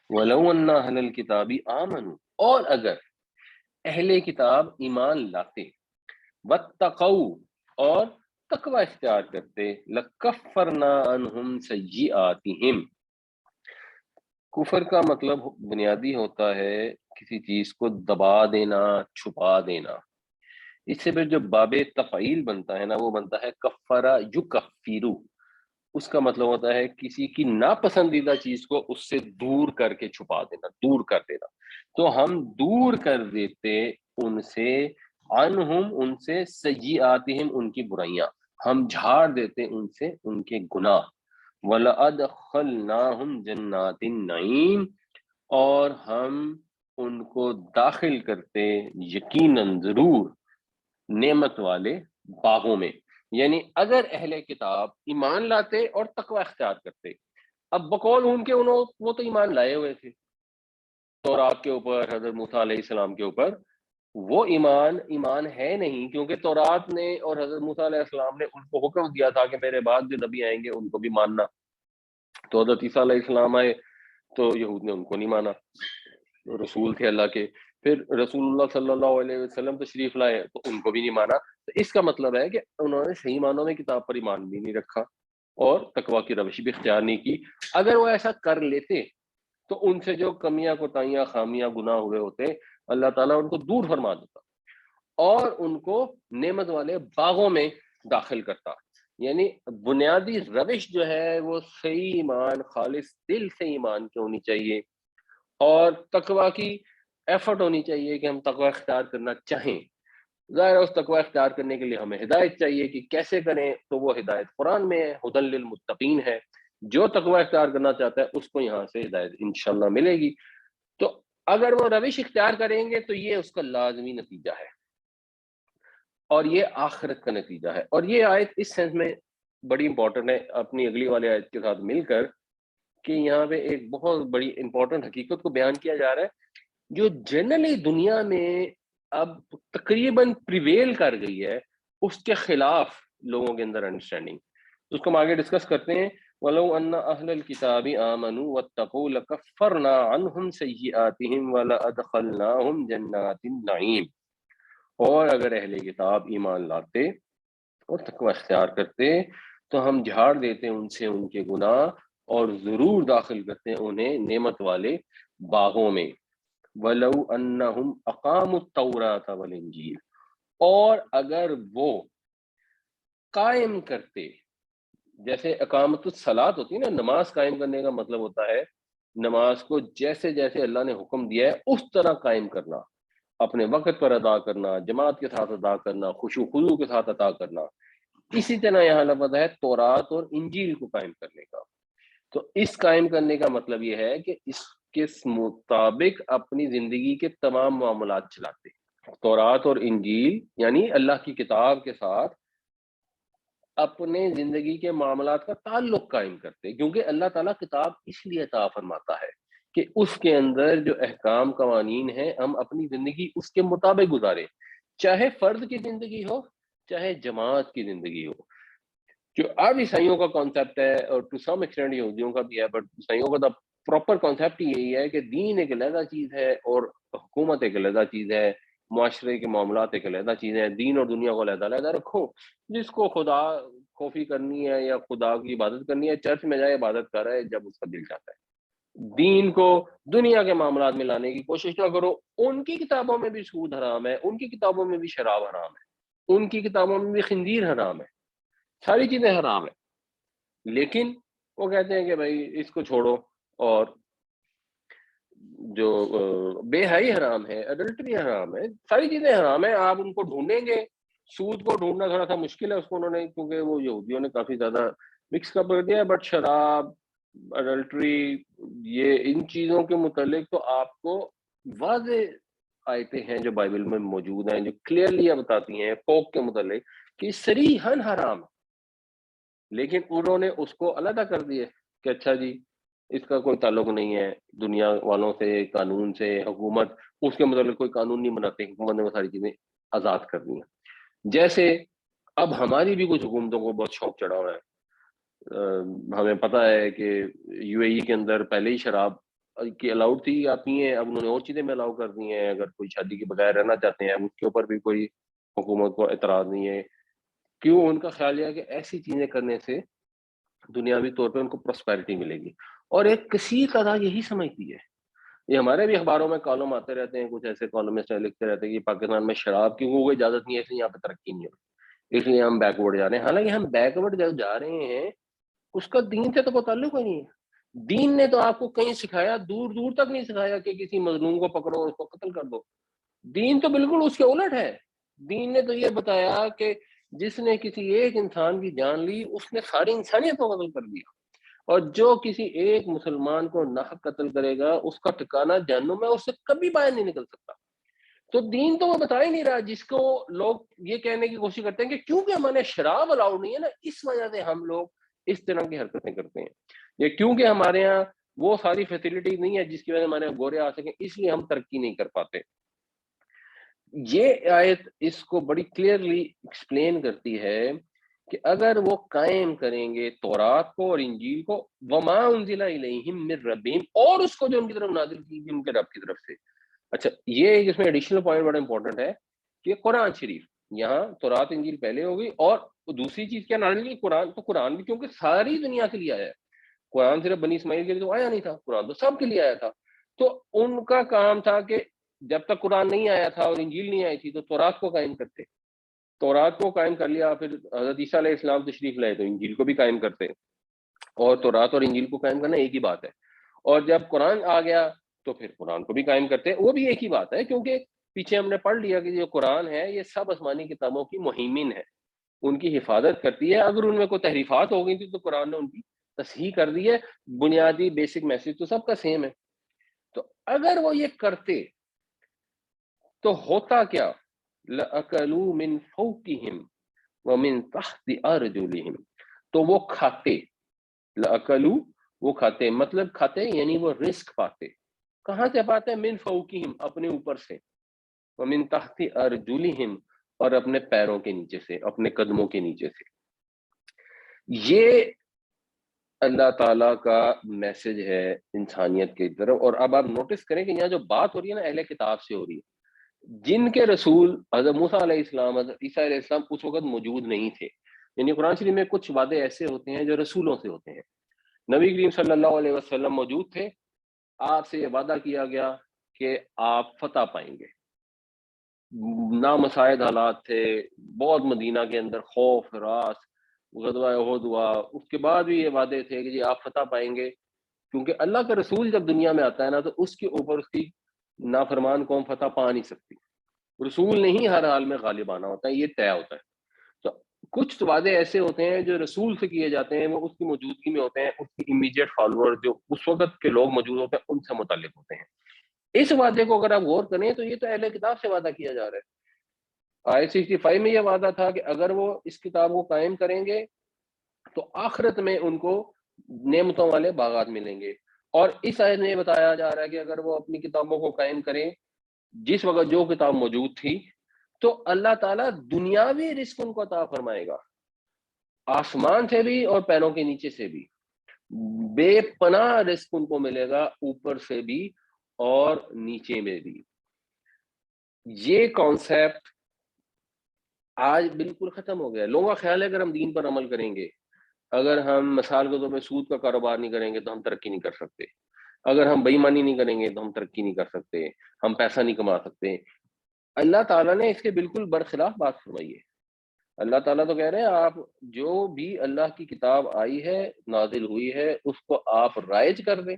وَلَوْ أَنَّ أَهْلَ الْكِتَابِ آمَنُوا، اور اگر اہل کتاب ایمان لاتے، وَاتَّقَوْا، اور تقوی اختیار کرتے، لَكَفَّرْنَا عَنْهُمْ سَيِّئَاتِهِمْ۔ کفر کا مطلب بنیادی ہوتا ہے کسی چیز کو دبا دینا، چھپا دینا۔ اس سے پھر جو باب تفعیل بنتا ہے نا، وہ بنتا ہے کفرا یکفیرو، اس کا مطلب ہوتا ہے کسی کی ناپسندیدہ چیز کو اس سے دور کر کے چھپا دینا، دور کر دینا۔ تو ہم دور کر دیتے ان سے، عنہم ان سے، سیئاتہم ان کی برائیاں، ہم جھاڑ دیتے ان سے ان کے گناہ۔ وَلَأَدْخَلْنَاهُمْ جَنَّاتِ النَّعِيمِ، اور ہم ان کو داخل کرتے یقیناً ضرور نعمت والے باغوں میں۔ یعنی اگر اہل کتاب ایمان لاتے اور تقوی اختیار کرتے، اب بقول ان کے وہ تو ایمان لائے ہوئے تھے تورات کے اوپر، حضرت موسیٰ علیہ السلام کے اوپر، وہ ایمان ہے نہیں، کیونکہ تورات نے اور حضرت موسیٰ علیہ السلام نے ان کو حکم دیا تھا کہ میرے بعد جو نبی آئیں گے ان کو بھی ماننا۔ تو حضرت عیسیٰ علیہ السلام آئے تو یہود نے ان کو نہیں مانا، رسول تھے اللہ کے۔ پھر رسول اللہ صلی اللہ علیہ وسلم تشریف لائے تو ان کو بھی نہیں مانا۔ تو اس کا مطلب ہے کہ انہوں نے صحیح معنوں میں کتاب پر ایمان بھی نہیں رکھا اور تقوی کی روش بھی اختیار نہیں کی۔ اگر وہ ایسا کر لیتے تو ان سے جو کمیاں، کوتاہیاں، خامیاں، گناہ ہوئے ہوتے، اللہ تعالیٰ ان کو دور فرما دیتا اور ان کو نعمت والے باغوں میں داخل کرتا۔ یعنی بنیادی روش جو ہے وہ صحیح ایمان، خالص دل سے ایمان کی ہونی چاہیے، اور تقوی کی ایفرٹ ہونی چاہیے کہ ہم تقوی اختیار کرنا چاہیں۔ ظاہر ہے اس تقوی اختیار کرنے کے لیے ہمیں ہدایت چاہیے کہ کیسے کریں، تو وہ ہدایت قرآن میں ہے، ہدی للمتقین ہے۔ جو تقوی اختیار کرنا چاہتا ہے اس کو یہاں سے ہدایت انشاءاللہ ملے گی۔ تو اگر وہ روش اختیار کریں گے تو یہ اس کا لازمی نتیجہ ہے، اور یہ آخرت کا نتیجہ ہے۔ اور یہ آیت اس سینس میں بڑی امپورٹنٹ ہے اپنی اگلی والے آیت کے ساتھ مل کر، کہ یہاں پہ ایک بہت بڑی امپورٹنٹ حقیقت کو بیان کیا جا رہا ہے جو جنرلی دنیا میں اب تقریباً پریویل کر گئی ہے، اس کے خلاف لوگوں کے اندر انڈرسٹینڈنگ، اس کو ہم آگے ڈسکس کرتے ہیں۔ وَلَوْ أَنَّ أَهْلَ الْكِتَابِ آمَنُوا وَاتَّقُوا لَكَفَّرْنَا عَنْهُمْ سَيِّئَاتِهِمْ وَلَأَدْخَلْنَاهُمْ جَنَّاتِ النَّعِيمِ۔ اور اگر اہل کتاب ایمان لاتے اور تقوی اختیار کرتے تو ہم جھاڑ دیتے ان سے ان کے گناہ، اور ضرور داخل کرتے انہیں نعمت والے باغوں میں۔ وَلَوْ أَنَّهُمْ أَقَامُوا التَّوْرَاةَ وَالْإِنْجِيلَ، اور اگر وہ قائم کرتے، جیسے اقامت الصلاۃ ہوتی ہے نا، نماز قائم کرنے کا مطلب ہوتا ہے نماز کو جیسے جیسے اللہ نے حکم دیا ہے اس طرح قائم کرنا، اپنے وقت پر ادا کرنا، جماعت کے ساتھ ادا کرنا، خشوع خضوع کے ساتھ ادا کرنا۔ اسی طرح یہاں لفظ ہے تورات اور انجیل کو قائم کرنے کا۔ تو اس قائم کرنے کا مطلب یہ ہے کہ اس کے مطابق اپنی زندگی کے تمام معاملات چلاتے۔ تورات اور انجیل یعنی اللہ کی کتاب کے ساتھ اپنے زندگی کے معاملات کا تعلق قائم کرتے، کیونکہ اللہ تعالیٰ کتاب اس لیے عطا فرماتا ہے کہ اس کے اندر جو احکام قوانین ہیں ہم اپنی زندگی اس کے مطابق گزاریں، چاہے فرد کی زندگی ہو چاہے جماعت کی زندگی ہو۔ جو اب عیسائیوں کا کانسیپٹ ہے، اور ٹو سم ایکسٹینٹ یہودیوں کا بھی ہے، بٹ عیسائیوں کا پراپر کانسیپٹ یہی ہے کہ دین ایک علیحدہ چیز ہے اور حکومت ایک علیحدہ چیز ہے، معاشرے کے معاملات ایک علیحدہ چیز ہے، دین اور دنیا کو علیحدہ علیحدہ رکھو، جس کو خدا خوفی کرنی ہے یا خدا کی عبادت کرنی ہے، چرچ میں جائے عبادت کر رہا ہے جب اس کا دل چاہتا ہے. دین کو دنیا کے معاملات میں لانے کی کوشش نہ کرو. ان کی کتابوں میں بھی سود حرام ہے، ان کی کتابوں میں بھی شراب حرام ہے، ان کی کتابوں میں بھی خنزیر حرام ہے، ساری چیزیں حرام ہیں. لیکن وہ کہتے ہیں کہ بھائی اس کو چھوڑو، اور جو بے حیائی حرام ہے، اڈلٹری حرام ہے، ساری چیزیں حرام ہیں. آپ ان کو ڈھونڈیں گے. سود کو ڈھونڈنا تھوڑا سا مشکل ہے، اس کو انہوں نے کیونکہ وہ یہودیوں نے کافی زیادہ مکس کر دیا ہے، بٹ شراب، اڈلٹری، یہ ان چیزوں کے متعلق تو آپ کو واضح آیتیں ہیں جو بائبل میں موجود ہیں، جو کلیئرلی بتاتی ہیں کوک کے متعلق کہ صریحاً حرام ہے. لیکن انہوں نے اس کو علیحدہ کر دیے کہ اچھا جی اس کا کوئی تعلق نہیں ہے دنیا والوں سے، قانون سے. حکومت اس کے متعلق کوئی قانون نہیں بناتے، حکومت نے وہ ساری چیزیں آزاد کر دی ہیں. جیسے اب ہماری بھی کچھ حکومتوں کو بہت شوق چڑھا ہوا ہے. ہمیں پتہ ہے کہ یو اے ای کے اندر پہلے ہی شراب کی الاؤڈ تھی، آپ ہیں، اب انہوں نے اور چیزیں میں الاؤ کر دی ہیں. اگر کوئی شادی کے بغیر رہنا چاہتے ہیں اس کے اوپر بھی کوئی حکومت کو اعتراض نہیں ہے. کیوں؟ ان کا خیال یہ ہے کہ ایسی چیزیں کرنے سے دنیاوی طور پہ ان کو پراسپیرٹی ملے گی، اور ایک کثیر تعداد یہی سمجھتی ہے. یہ ہمارے بھی اخباروں میں کالم آتے رہتے ہیں، کچھ ایسے کالمسٹ لکھتے رہتے ہیں کہ پاکستان میں شراب کی کوئی اجازت نہیں ہے، اس لیے یہاں پہ ترقی نہیں ہو رہی، اس لیے ہم بیکورڈ جا رہے ہیں. حالانکہ ہم بیکورڈ جب جا رہے ہیں اس کا دین سے تو کوئی تعلق ہی نہیں ہے. دین نے تو آپ کو کہیں سکھایا، دور دور تک نہیں سکھایا کہ کسی مظلوم کو پکڑو اس کو قتل کر دو. دین تو بالکل اس کے الٹ ہے. دین نے تو یہ بتایا کہ جس نے کسی ایک انسان کی جان لی اس نے ساری انسانیت کو قتل کر دیا، اور جو کسی ایک مسلمان کو ناحق قتل کرے گا اس کا ٹھکانہ جہنم ہے، اس سے کبھی باہر نہیں نکل سکتا. تو دین تو وہ بتا ہی نہیں رہا، جس کو لوگ یہ کہنے کی کوشش کرتے ہیں کہ کیونکہ ہمارے شراب الاؤڈ نہیں ہے نا اس وجہ سے ہم لوگ اس طرح کی حرکتیں کرتے ہیں، یا کیونکہ ہمارے یہاں وہ ساری فیسلٹی نہیں ہے جس کی وجہ سے ہمارے گورے آ سکیں اس لیے ہم ترقی نہیں کر پاتے. یہ آیت اس کو بڑی کلیئرلی ایکسپلین کرتی ہے کہ اگر وہ قائم کریں گے تورات کو اور انجیل کو، وما انزل الیہم من ربہم، اور اس کو جو ان کی طرف نازل کی گئی ان کے رب کی طرف سے. اچھا یہ اس میں ایڈیشنل پوائنٹ بڑا امپورٹنٹ ہے کہ قرآن شریف، یہاں تورات انجیل پہلے ہوگی، اور دوسری چیز کیا نازل کی؟ قرآن. تو قرآن بھی کیونکہ ساری دنیا کے لیے آیا ہے، قرآن صرف بنی اسماعیل کے لیے تو آیا نہیں تھا، قرآن تو سب کے لیے آیا تھا. تو ان کا کام تھا کہ جب تک قرآن نہیں آیا تھا اور انجیل نہیں آئی تھی تو تورات کو قائم کرتے. تورات کو قائم کر لیا، پھر حضرت عیسیٰ علیہ السلام تشریف لائے تو انجیل کو بھی قائم کرتے. اور تورات اور انجیل کو قائم کرنا ایک ہی بات ہے. اور جب قرآن آ گیا تو پھر قرآن کو بھی قائم کرتے، وہ بھی ایک ہی بات ہے. کیونکہ پیچھے ہم نے پڑھ لیا کہ جو قرآن ہے یہ سب آسمانی کتابوں کی مہمن ہے، ان کی حفاظت کرتی ہے. اگر ان میں کوئی تحریفات ہو گئی تھی تو قرآن نے ان کی تصحیح کر دی ہے. بنیادی بیسک میسج تو سب کا سیم ہے. تو اگر وہ یہ کرتے تو ہوتا کیا؟ لَأَكَلُوا مِن فَوْقِهِمْ وَمِن تَحْتِ أَرْجُلِهِمْ، تو وہ کھاتے. لَأَكَلُوا وہ کھاتے، مطلب کھاتے یعنی وہ رزق پاتے. کہاں سے پاتے؟ من فوقہم اپنے اوپر سے، ومن تحت ارجلہم اور اپنے پیروں کے نیچے سے، اپنے قدموں کے نیچے سے. یہ اللہ تعالیٰ کا میسج ہے انسانیت کی طرف. اور اب آپ نوٹس کریں کہ یہاں جو بات ہو رہی ہے نا اہل کتاب سے ہو رہی ہے، جن کے رسول حضرت موسیٰ علیہ السلام، حضرت عیسیٰ علیہ السلام اس وقت موجود نہیں تھے. یعنی قرآن شریف میں کچھ وعدے ایسے ہوتے ہیں جو رسولوں سے ہوتے ہیں. نبی کریم صلی اللہ علیہ وسلم موجود تھے، آپ سے یہ وعدہ کیا گیا کہ آپ فتح پائیں گے. نامساعد حالات تھے، بہت مدینہ کے اندر خوف راس، غزوہ احد ہوا، اس کے بعد بھی یہ وعدے تھے کہ جی آپ فتح پائیں گے. کیونکہ اللہ کا رسول جب دنیا میں آتا ہے نا تو اس کے اوپر اس کی نافرمان قوم فتح پا نہیں سکتی. رسول نہیں ہر حال میں غالب آنا ہوتا ہے، یہ طے ہوتا ہے. تو کچھ وعدے ایسے ہوتے ہیں جو رسول سے کیے جاتے ہیں، وہ اس کی موجودگی میں ہوتے ہیں، اس کی امیڈیٹ فالوور جو اس وقت کے لوگ موجود ہوتے ہیں ان سے متعلق ہوتے ہیں. اس وعدے کو اگر آپ غور کریں تو یہ تو اہل کتاب سے وعدہ کیا جا رہا ہے. آیت 65 میں یہ وعدہ تھا کہ اگر وہ اس کتاب کو قائم کریں گے تو آخرت میں ان کو نعمتوں والے باغات ملیں گے. اور اس آیت میں یہ بتایا جا رہا ہے کہ اگر وہ اپنی کتابوں کو قائم کریں جس وقت جو کتاب موجود تھی تو اللہ تعالیٰ دنیاوی رزق ان کو عطا فرمائے گا، آسمان سے بھی اور پیروں کے نیچے سے بھی. بے پناہ رزق ان کو ملے گا، اوپر سے بھی اور نیچے میں بھی. یہ کانسیپٹ آج بالکل ختم ہو گیا. لوگوں کا خیال ہے اگر ہم دین پر عمل کریں گے، اگر ہم مثال کے طور پہ سود کا کاروبار نہیں کریں گے تو ہم ترقی نہیں کر سکتے، اگر ہم بےایمانی نہیں کریں گے تو ہم ترقی نہیں کر سکتے، ہم پیسہ نہیں کما سکتے. اللہ تعالیٰ نے اس کے بالکل برخلاف بات فرمائی ہے. اللہ تعالیٰ تو کہہ رہے ہیں آپ جو بھی اللہ کی کتاب آئی ہے، نازل ہوئی ہے، اس کو آپ رائج کر دیں،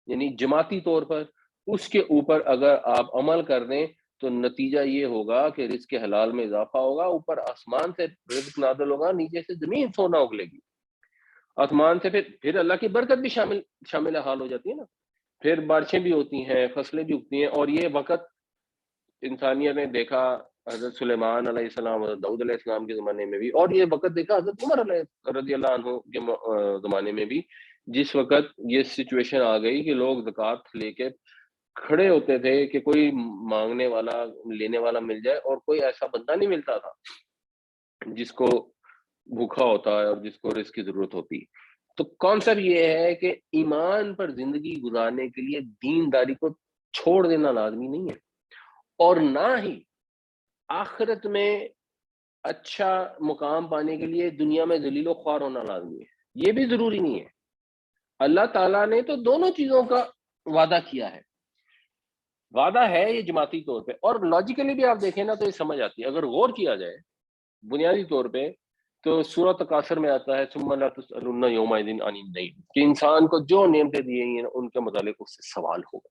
یعنی جماعتی طور پر اس کے اوپر اگر آپ عمل کر دیں تو نتیجہ یہ ہوگا کہ رزق حلال میں اضافہ ہوگا، اوپر آسمان سے رزق نازل ہوگا، نیچے سے زمین سونا اگلے گی. آسمان سے پھر اللہ کی برکت بھی شامل حال ہو جاتی ہے نا، پھر بارشیں بھی ہوتی ہیں، فصلیں بھی اگتی ہیں. اور یہ وقت انسانیت نے دیکھا حضرت سلیمان علیہ السلام، حضرت داؤد علیہ السلام کے زمانے میں بھی، اور یہ وقت دیکھا حضرت عمر علیہ رضی اللہ عنہ کے زمانے میں بھی، جس وقت یہ سچویشن آ گئی کہ لوگ زکوٰۃ لے کے کھڑے ہوتے تھے کہ کوئی مانگنے والا لینے والا مل جائے، اور کوئی ایسا بندہ نہیں ملتا تھا جس کو بھوکا ہوتا ہے اور جس کو رزق کی ضرورت ہوتی. تو کانسیپٹ یہ ہے کہ ایمان پر زندگی گزارنے کے لیے دینداری کو چھوڑ دینا لازمی نہیں ہے، اور نہ ہی آخرت میں اچھا مقام پانے کے لیے دنیا میں ذلیل و خوار ہونا لازمی ہے، یہ بھی ضروری نہیں ہے. اللہ تعالیٰ نے تو دونوں چیزوں کا وعدہ کیا ہے. وعدہ ہے یہ جماعتی طور پہ، اور لاجیکلی بھی آپ دیکھیں نا تو یہ سمجھ آتی ہے اگر غور کیا جائے بنیادی طور پہ. تو سورۃ تکاثر میں آتا ہے ثم لا تسألن یومئذ عن النعیم، کہ انسان کو جو نعمتیں دی گئی ہیں ان کے متعلق اس سے سوال ہوگا.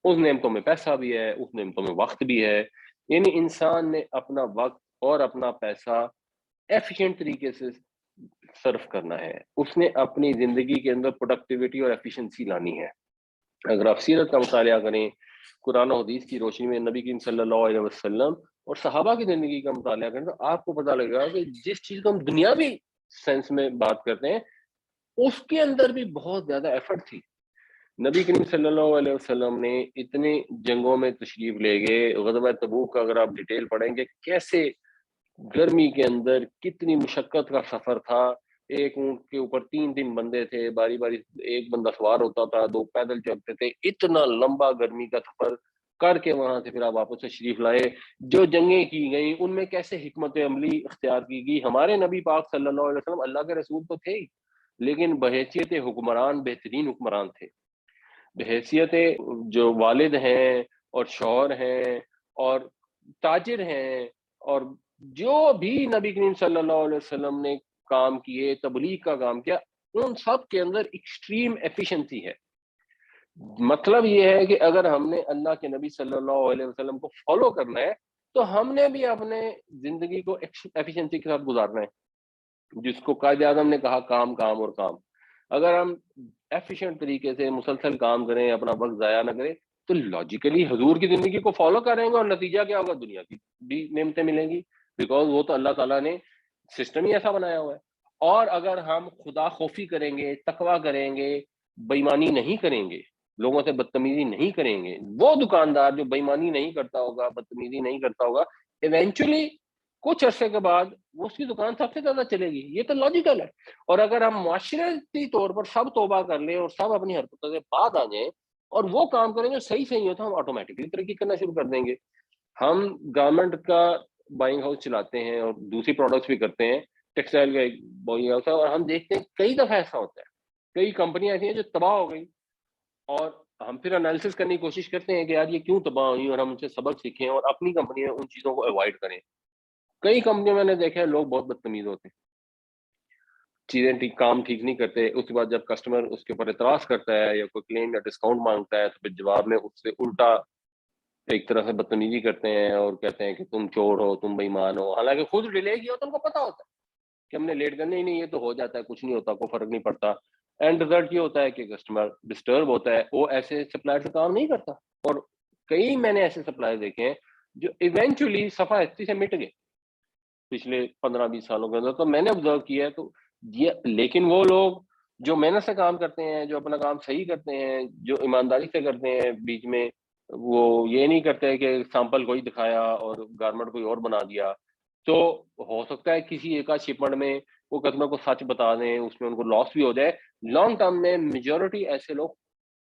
اس نعمتوں میں پیسہ بھی ہے، اس نعمتوں میں وقت بھی ہے. یعنی انسان نے اپنا وقت اور اپنا پیسہ ایفیشینٹ طریقے سے صرف کرنا ہے، اس نے اپنی زندگی کے اندر پروڈکٹیوٹی اور ایفیشنسی لانی ہے. اگر آپ سیرت کا مطالعہ کریں، قرآن و حدیث کی روشنی میں نبی کریم صلی اللہ علیہ وسلم اور صحابہ کی زندگی کا مطالعہ کریں، تو آپ کو پتہ لگے گا کہ جس چیز کو ہم دنیاوی سینس میں بات کرتے ہیں اس کے اندر بھی بہت زیادہ ایفرٹ تھی. نبی کریم صلی اللہ علیہ وسلم نے اتنے جنگوں میں تشریف لے گئے. غزوہ تبوک کا اگر آپ ڈیٹیل پڑھیں گے کیسے گرمی کے اندر کتنی مشقت کا سفر تھا. ایک اونٹ کے اوپر 3 بندے تھے، باری باری ایک بندہ سوار ہوتا تھا، 2 پیدل چلتے تھے. اتنا لمبا گرمی کا سفر کر کے وہاں سے پھر آپ واپس تشریف لائے. جو جنگیں کی گئیں ان میں کیسے حکمت عملی اختیار کی گئی. ہمارے نبی پاک صلی اللہ علیہ وسلم اللہ کے رسول تو تھے ہی، لیکن بحیثیت حکمران بہترین حکمران تھے. بحیثیت جو والد ہیں اور شوہر ہیں اور تاجر ہیں، اور جو بھی نبی کریم صلی اللہ علیہ وسلم نے کام کیے، تبلیغ کا کام کیا، ان سب کے اندر ایکسٹریم ایفیشنسی ہے. مطلب یہ ہے کہ اگر ہم نے اللہ کے نبی صلی اللہ علیہ وسلم کو فالو کرنا ہے تو ہم نے بھی اپنے زندگی کو ایفیشنسی کے ساتھ گزارنا ہے، جس کو قائد اعظم نے کہا کام کام اور کام. اگر ہم ایفیشینٹ طریقے سے مسلسل کام کریں، اپنا وقت ضائع نہ کریں، تو لاجیکلی حضور کی زندگی کو فالو کریں گے، اور نتیجہ کیا ہوگا؟ دنیا کی بھی نعمتیں ملیں گی، بیکاز وہ تو اللہ تعالیٰ نے سسٹم ہی ایسا بنایا ہوا ہے. اور اگر ہم خدا خوفی کریں گے، تقویٰ کریں گے، بےایمانی نہیں کریں گے، لوگوں سے بدتمیزی نہیں کریں گے، وہ دکاندار جو بےایمانی نہیں کرتا ہوگا، بدتمیزی نہیں کرتا ہوگا، ایونچولی کچھ عرصے کے بعد وہ اس کی دکان سب سے زیادہ چلے گی. یہ تو لاجیکل ہے. اور اگر ہم معاشرتی طور پر سب توبہ کر لیں اور سب اپنی حرکتوں سے بعد آ جائیں اور وہ کام کریں جو صحیح صحیح ہو، تو ہم آٹومیٹکلی ترقی کرنا شروع کر دیں گے. ہم گارمنٹ کا بائنگ ہاؤس چلاتے ہیں اور دوسری پروڈکٹس بھی کرتے ہیں، ٹیکسٹائل کا ایک بائنگ ہاؤس ہے، اور ہم دیکھتے ہیں کئی دفعہ ایسا ہوتا ہے، کئی کمپنیاں ایسی ہیں جو تباہ ہو گئی، اور ہم پھر انالیسس کرنے کی کوشش کرتے ہیں کہ یار یہ کیوں تباہ ہوئی، اور ہم ان سے سبق سیکھیں اور اپنی کمپنی میں ان چیزوں کو اوائڈ کریں. کئی کمپنیوں میں نے دیکھا ہے لوگ بہت بدتمیز ہوتے ہیں، چیزیں کام ٹھیک نہیں کرتے. اس کے بعد جب کسٹمر اس کے اوپر اعتراض کرتا ہے یا کوئی کلیم یا ڈسکاؤنٹ مانگتا ہے تو پھر جواب میں اس سے الٹا ایک طرح سے بدتمیزی کرتے ہیں اور کہتے ہیں کہ تم چور ہو، تم بے ایمان ہو. حالانکہ خود ڈیلے کیا تو ان کو پتا ہوتا ہے کہ ہم نے لیٹ کرنا ہی نہیں، یہ تو ہو جاتا ہے، کچھ نہیں ہوتا، کوئی فرق نہیں پڑتا. اینڈ رزلٹ یہ ہوتا ہے کہ کسٹمر ڈسٹرب ہوتا ہے، وہ ایسے سپلائر سے کام نہیں کرتا. اور کئی میں نے ایسے سپلائر دیکھے ہیں جو ایونچولی صفحہ ہستی سے مٹ گئے پچھلے 15-20 سالوں کے اندر. تو میں نے آبزرو کیا ہے. تو یہ لیکن وہ لوگ جو محنت سے کام کرتے ہیں، جو اپنا کام صحیح کرتے ہیں، جو ایمانداری سے کرتے ہیں، بیچ میں وہ یہ نہیں کرتے کہ سیمپل کوئی دکھایا اور گارمنٹ کوئی اور بنا دیا. تو ہو سکتا ہے کسی ایک شپمنٹ میں وہ کسٹمر کو سچ بتا دیں، اس میں ان کو لاس بھی ہو جائے. لانگ ٹرم میں میجورٹی ایسے لوگ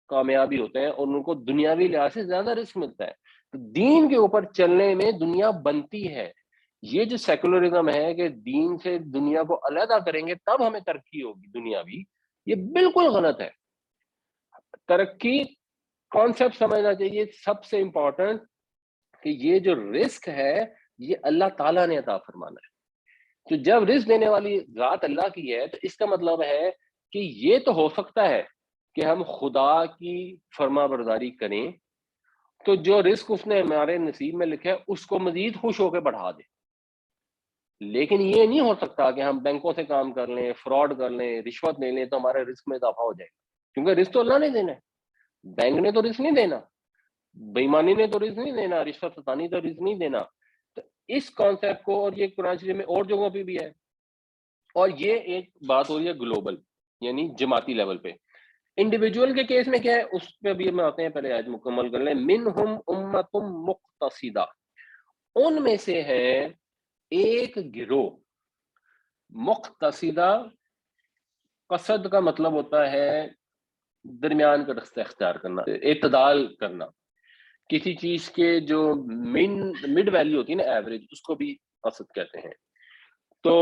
کامیابی ہوتے ہیں اور ان کو دنیاوی لحاظ سے زیادہ رسک ملتا ہے. تو دین کے اوپر چلنے میں دنیا بنتی ہے. یہ جو سیکولرزم ہے کہ دین سے دنیا کو علیحدہ کریں گے تب ہمیں ترقی ہوگی دنیاوی، یہ بالکل غلط ہے. ترقی کانسیپٹ سمجھنا چاہیے سب سے امپورٹنٹ، کہ یہ جو رزق ہے یہ اللہ تعالیٰ نے عطا فرمانا ہے. تو جب رزق دینے والی ذات اللہ کی ہے تو اس کا مطلب ہے کہ یہ تو ہو سکتا ہے کہ ہم خدا کی فرما برداری کریں تو جو رزق اس نے ہمارے نصیب میں لکھا ہے اس کو مزید خوش ہو کے بڑھا دے. لیکن یہ نہیں ہو سکتا کہ ہم بینکوں سے کام کر لیں، فراڈ کر لیں، رشوت لے لیں تو ہمارے رزق میں اضافہ ہو جائے گا، کیونکہ رزق تو اللہ نے دینا ہے. بینک نے تو رزق نہیں دینا، بےایمانی نے تو رزق نہیں دینا، رشوت ستانی تو رزق نہیں دینا. تو اس کانسیپٹ کو، اور یہ قرآن شریف میں اور جگہوں پہ بھی ہے، اور یہ ایک بات ہو رہی ہے گلوبل یعنی جماعتی لیول پہ. انڈیویجول کے کیس میں کیا ہے اس پہ بھی ہم آتے ہیں، پہلے آج مکمل کر لیں. منہم امۃ مقتصدہ، ان میں سے ہے ایک گروہ. مقتصدہ، قصد کا مطلب ہوتا ہے درمیان کا رستہ اختیار کرنا، اعتدال کرنا. کسی چیز کے جو مڈ ویلیو ہوتی ہے نا، ایوریج، اس کو بھی قصد کہتے ہیں. تو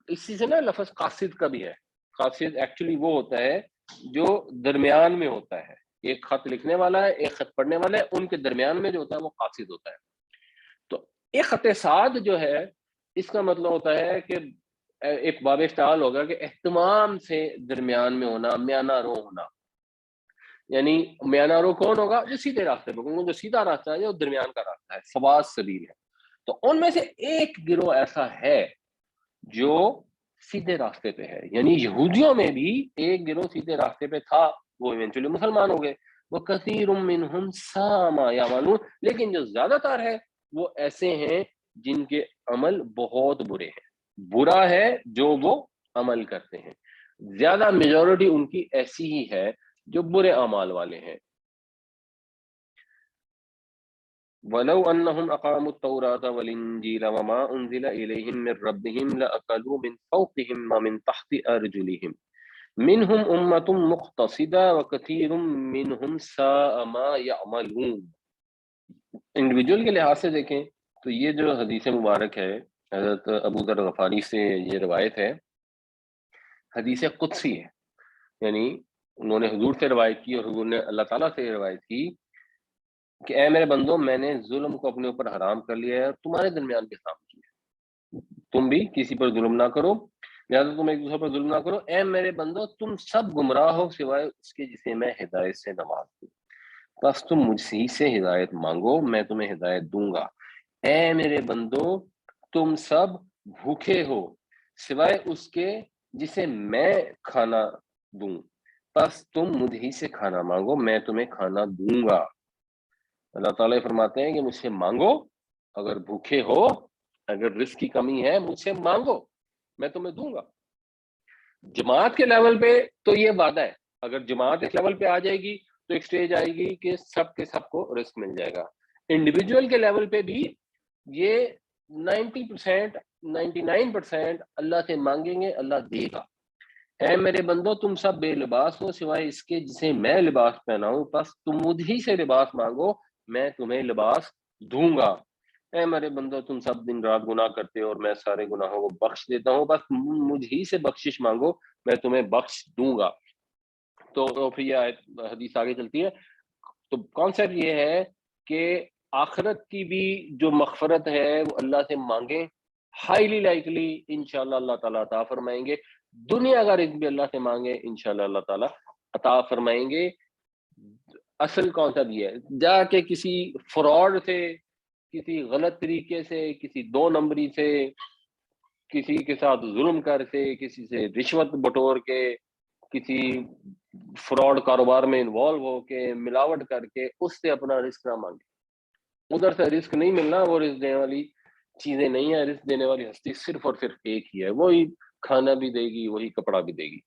اسی سے نا لفظ قاصد کا بھی ہے. قاصد ایکچولی وہ ہوتا ہے جو درمیان میں ہوتا ہے، ایک خط لکھنے والا ہے ایک خط پڑھنے والا ہے، ان کے درمیان میں جو ہوتا ہے وہ قاصد ہوتا ہے. تو ایک خط سعد جو ہے اس کا مطلب ہوتا ہے کہ ایک باب افتعال ہوگا کہ اہتمام سے درمیان میں ہونا، میانہ رو ہونا. یعنی میانہ رو کون ہوگا؟ جو سیدھے راستے پہ، جو سیدھا راستہ ہے، جو درمیان کا راستہ ہے، سواء السبیل ہے. تو ان میں سے ایک گروہ ایسا ہے جو سیدھے راستے پہ ہے. یعنی یہودیوں میں بھی ایک گروہ سیدھے راستے پہ تھا، وہ ایونچولی مسلمان ہو گئے. وَكَثِيرٌ مِّنْهُمْ سَاءَ مَا يَعْمَلُونَ، لیکن جو زیادہ تر ہے وہ ایسے ہیں جن کے عمل بہت برے ہیں. برا ہے جو وہ عمل کرتے ہیں، زیادہ میجورٹی ان کی ایسی ہی ہے جو برے اعمال والے ہیں. وَلَوْ أَنَّهُمْ أَقَامُوا التَّوْرَاةَ وَالْإِنْجِيلَ وَمَا أُنْزِلَ إِلَيْهِمْ مِنْ رَبِّهِمْ لَأَكَلُوا مِنْ فَوْقِهِمْ وَمِنْ تَحْتِ أَرْجُلِهِمْ مِنْهُمْ أُمَّةٌ مُقْتَصِدَةٌ وَكَثِيرٌ مِّنْهُمْ سَاءَ مَا يَعْمَلُونَ. انڈیویجول کے لحاظ سے دیکھیں تو یہ جو حدیث مبارک ہے حضرت ابو ذر غفاری سے یہ روایت ہے، حدیث قدسی ہے. یعنی انہوں نے حضور سے روایت کی اور حضور نے اللہ تعالیٰ سے روایت کی کہ اے میرے بندو، میں نے ظلم کو اپنے اوپر حرام کر لیا ہے اور تمہارے درمیان بھی حرام کیا ہے، تم بھی کسی پر ظلم نہ کرو، لہٰذا تم ایک دوسرے پر ظلم نہ کرو. اے میرے بندو، تم سب گمراہ ہو سوائے اس کے جسے میں ہدایت سے نواز دوں، بس تم مجھ سے ہدایت مانگو، میں تمہیں ہدایت دوں گا. اے میرے بندو، تم سب بھوکے ہو سوائے اس کے جسے میں کھانا دوں، بس تم مجھ سے کھانا مانگو، میں تمہیں کھانا دوں گا. اللہ تعالیٰ فرماتے ہیں کہ مجھ سے مانگو، اگر بھوکے ہو، اگر رزق کی کمی ہے، مجھ سے مانگو، میں تمہیں دوں گا. جماعت کے لیول پہ تو یہ وعدہ ہے، اگر جماعت اس لیول پہ آ جائے گی تو ایک سٹیج آئے گی کہ سب کے سب کو رزق مل جائے گا. انڈیویجول کے لیول پہ بھی یہ 90%، 99% اللہ سے مانگیں گے، اللہ دے گا. اے میرے بندو، تم سب بے لباس ہو سوائے اس کے جسے میں لباس پہناؤں، بس تم مجھ سے لباس مانگو، میں تمہیں لباس دوں گا. اے میرے بندو، تم سب دن رات گناہ کرتے ہو اور میں سارے گناہوں کو بخش دیتا ہوں، بس مجھ سے بخشش مانگو، میں تمہیں بخش دوں گا. تو پھر یہ حدیث آگے چلتی ہے. تو کانسیپٹ یہ ہے کہ آخرت کی بھی جو مغفرت ہے وہ اللہ سے مانگیں، ہائیلی لائکلی انشاءاللہ اللہ تعالیٰ عطا فرمائیں گے. دنیا کا رزق بھی اللہ سے مانگے، انشاءاللہ اللہ تعالیٰ عطا فرمائیں گے. اصل کانسیپٹ یہ ہے، جا کے کسی فراڈ سے، کسی غلط طریقے سے، کسی دو نمبری سے، کسی کے ساتھ ظلم کر کے، کسی سے رشوت بٹور کے، کسی فراڈ کاروبار میں انوالو ہو کے، ملاوٹ کر کے اس سے اپنا رزق نہ مانگے. ادھر سے رزق نہیں ملنا، وہ رزق دینے والی چیزیں نہیں ہے. رزق دینے والی ہستی صرف اور صرف ایک ہی ہے، وہی کھانا بھی دے گی، وہی کپڑا بھی دے گی.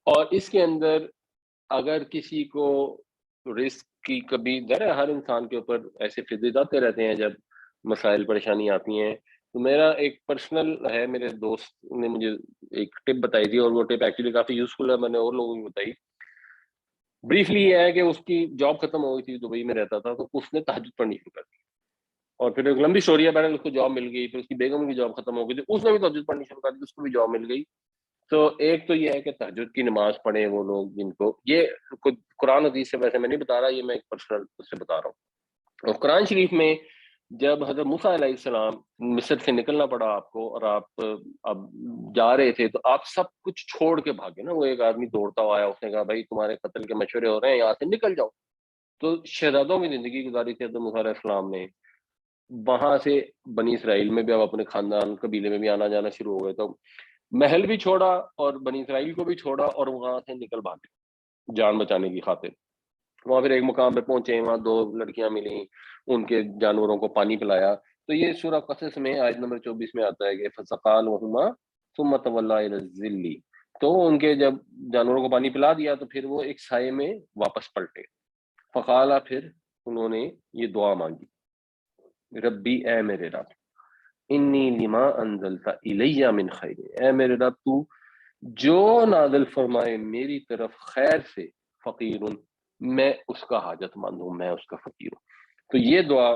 اور اس کے اندر اگر کسی کو رزق کی کبھی ہر انسان کے اوپر ایسے فضل آتے رہتے ہیں جب مسائل پریشانی آتی ہیں. تو میرا ایک پرسنل ہے، میرے دوست نے مجھے ایک ٹپ بتائی تھی، اور وہ ٹپ ایکچولی کافی یوزفل ہے، میں نے اور لوگوں کو بتائی. بریفلی یہ ہے کہ اس کی جاب ختم ہو گئی تھی، دبئی میں رہتا تھا، تو اس نے تہجد پڑھنی شروع کر دی اور پھر ایک لمبی اسٹوری ہے، بہرحال اس کو جاب مل گئی، پھر اس کی بیگم کی جاب ختم ہو گئی تھی، اس نے بھی تہجد پڑھنی شروع کر دی، اس کو بھی جاب مل گئی. تو ایک تو یہ ہے کہ تہجد کی نماز پڑھیں وہ لوگ جن کو یہ قرآن حدیث سے ویسے میں نہیں بتا رہا، یہ میں ایک پرسنل اس سے بتا رہا ہوں. اور قرآن شریف میں جب حضرت موسیٰ علیہ السلام مصر سے نکلنا پڑا آپ کو، اور آپ اب جا رہے تھے، تو آپ سب کچھ چھوڑ کے بھاگے نا. وہ ایک آدمی دوڑتا ہوا آیا، اس نے کہا بھائی تمہارے قتل کے مشورے ہو رہے ہیں، یہاں سے نکل جاؤ. تو شہزادوں کی زندگی گزاری تھی حضرت موسیٰ علیہ السلام نے. وہاں سے بنی اسرائیل میں بھی اب اپنے خاندان قبیلے میں بھی آنا جانا شروع ہو گئے، تو محل بھی چھوڑا اور بنی اسرائیل کو بھی چھوڑا، اور وہاں سے نکل بھاگے جان بچانے کی خاطر. وہاں پھر ایک مقام پہ پہنچے، وہاں 2 لڑکیاں ملیں، ان کے جانوروں کو پانی پلایا. تو یہ سورہ قصص میں آیت نمبر 24 میں آتا ہے کہ فَسَقَىٰ لَهُمَا ثُمَّ تَوَلَّىٰ إِلَى الظِّلِّ. تو ان کے جب جانوروں کو پانی پلا دیا تو پھر وہ ایک سائے میں واپس پلٹے. فقالا، پھر انہوں نے یہ دعا مانگی، ربی اے میرے رب، انی لما انزلت الیہ من خیر، اے میرے رب تو جو نازل فرمائے میری طرف خیر سے، فقیر، میں اس کا حاجت مند ہوں، میں اس کا فقیر ہوں. تو یہ دعا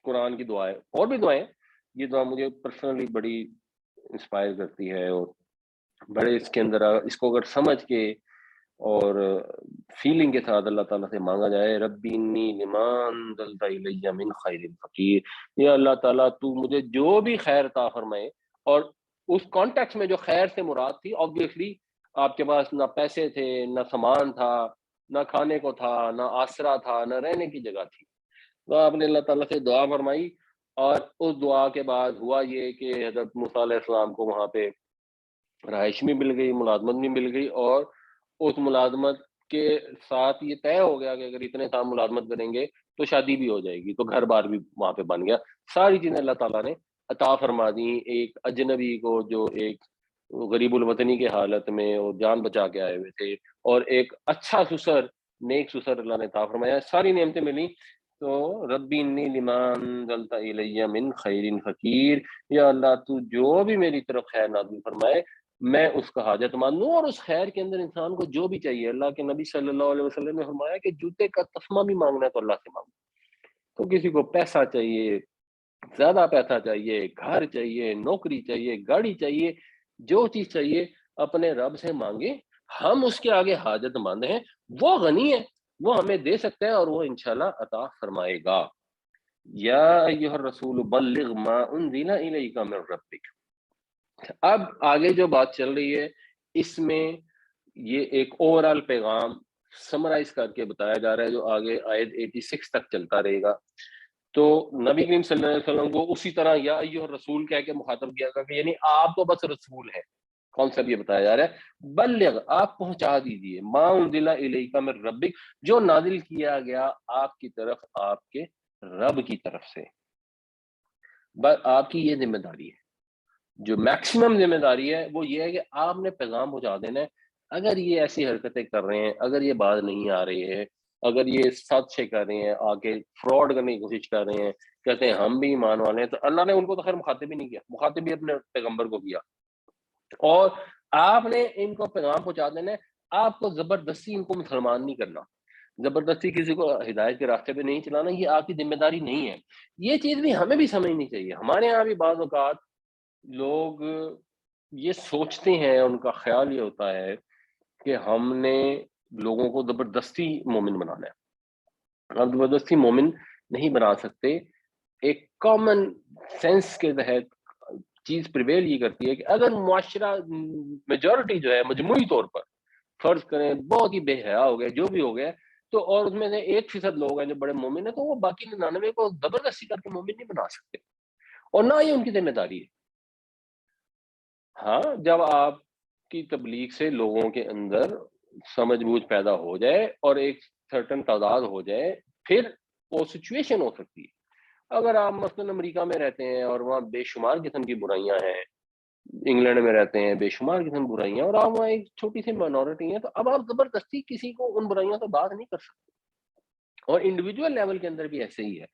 قرآن کی دعا ہے، اور بھی دعائیں. یہ دعا مجھے پرسنلی بڑی انسپائر کرتی ہے، اور بڑے اس کے اندر اس کو اگر سمجھ کے اور فیلنگ کے ساتھ اللہ تعالیٰ سے مانگا جائے، ربی انی لما انزلت الیہ من خیر فقیر، یا اللہ تعالیٰ تو مجھے جو بھی خیر عطا فرمائے. اور اس کانٹیکس میں جو خیر سے مراد تھی، آبویسلی آپ کے پاس نہ پیسے تھے، نہ سامان تھا، نہ کھانے کو تھا، نہ آسرا تھا، نہ رہنے کی جگہ تھی. تو آپ نے اللہ تعالیٰ سے دعا فرمائی، اور اس دعا کے بعد ہوا یہ کہ حضرت موسیٰ علیہ السلام کو وہاں پہ رہائش بھی مل گئی، ملازمت بھی مل گئی، اور اس ملازمت کے ساتھ یہ طے ہو گیا کہ اگر اتنے سال ملازمت کریں گے تو شادی بھی ہو جائے گی، تو گھر بار بھی وہاں پہ بن گیا. ساری چیزیں اللہ تعالیٰ نے عطا فرما دی. ایک اجنبی کو جو ایک غریب الوطنی کے حالت میں وہ جان بچا کے آئے ہوئے تھے، اور ایک اچھا سسر، نیک سسر اللہ نے عطا فرمایا، ساری نعمتیں ملی. تو ربی انی لما انزلت الیہ من خیر فقیر، یا اللہ تو جو بھی میری طرف خیر نازل فرمائے میں اس کا حاجت مند ہوں. اور اس خیر کے اندر انسان کو جو بھی چاہیے، اللہ کے نبی صلی اللہ علیہ وسلم نے فرمایا کہ جوتے کا تسمہ بھی مانگنا ہے تو اللہ سے مانگو. تو کسی کو پیسہ چاہیے، زیادہ پیسہ چاہیے، گھر چاہیے، نوکری چاہیے، گاڑی چاہیے، جو چیز چاہیے اپنے رب سے مانگے. ہم اس کے آگے حاجت مند ہیں، وہ غنی ہے، وہ ہمیں دے سکتا ہے، اور وہ انشاءاللہ عطا فرمائے گا. یا ایھا الرسول بلغ ما انزل الیک من ربک. اب آگے جو بات چل رہی ہے اس میں یہ ایک اوور آل پیغام سمرائز کر کے بتایا جا رہا ہے جو آگے آیت 86 تک چلتا رہے گا. تو نبی کریم صلی اللہ علیہ وسلم کو اسی طرح یا ایھا الرسول کہہ کے مخاطب کیا گیا کہ یعنی آپ تو بس رسول ہیں. کانسیپٹ یہ بتایا جا رہا ہے، بلغ، آپ پہنچا دیجئے، ما انزل الیک من ربک، جو نازل کیا گیا آپ کی طرف آپ کے رب کی طرف سے. بس آپ کی یہ ذمہ داری ہے، جو میکسیمم ذمہ داری ہے وہ یہ ہے کہ آپ نے پیغام پہنچا دینا ہے. اگر یہ ایسی حرکتیں کر رہے ہیں، اگر یہ بات نہیں آ رہی ہے، اگر یہ سچ سے کر رہے ہیں، آگے فراڈ کرنے کی کوشش کر رہے ہیں، کہتے ہیں ہم بھی ایمان والے ہیں، تو اللہ نے ان کو تو خیر مخاطب ہی نہیں کیا، مخاطب بھی اپنے پیغمبر کو کیا. اور آپ نے ان کو پیغام پہنچا دینا ہے. آپ کو زبردستی ان کو مسلمان نہیں کرنا، زبردستی کسی کو ہدایت کے راستے پہ نہیں چلانا، یہ آپ کی ذمہ داری نہیں ہے. یہ چیز بھی ہمیں بھی سمجھنی چاہیے. ہمارے یہاں بھی بعض اوقات لوگ یہ سوچتے ہیں، ان کا خیال یہ ہوتا ہے کہ ہم نے لوگوں کو زبردستی مومن بنانا ہے. ہم زبردستی مومن نہیں بنا سکتے. ایک کامن سینس کے تحت چیز پریویل یہ کرتی ہے کہ اگر معاشرہ میجورٹی جو ہے مجموعی طور پر فرض کریں بہت ہی بے حیا ہو گئے، جو بھی ہو گیا، تو اور اس میں سے 1% لوگ ہیں جو بڑے مومن ہیں، تو وہ باقی 99 کو زبردستی کر کے مومن نہیں بنا سکتے، اور نہ ہی ان کی ذمہ داری ہے. ہاں، جب آپ کی تبلیغ سے لوگوں کے اندر سمجھ بوجھ پیدا ہو جائے اور ایک سرٹن تعداد ہو جائے، پھر وہ سچویشن ہو سکتی ہے. اگر آپ مثلاً امریکہ میں رہتے ہیں اور وہاں بے شمار قسم کی برائیاں ہیں، انگلینڈ میں رہتے ہیں بے شمار قسم کی برائیاں، اور آپ وہاں ایک چھوٹی سی مائنورٹی ہیں، تو اب آپ زبردستی کسی کو ان برائیوں سے بات نہیں کر سکتے. اور انڈیویجول لیول کے اندر بھی ایسے ہی ہے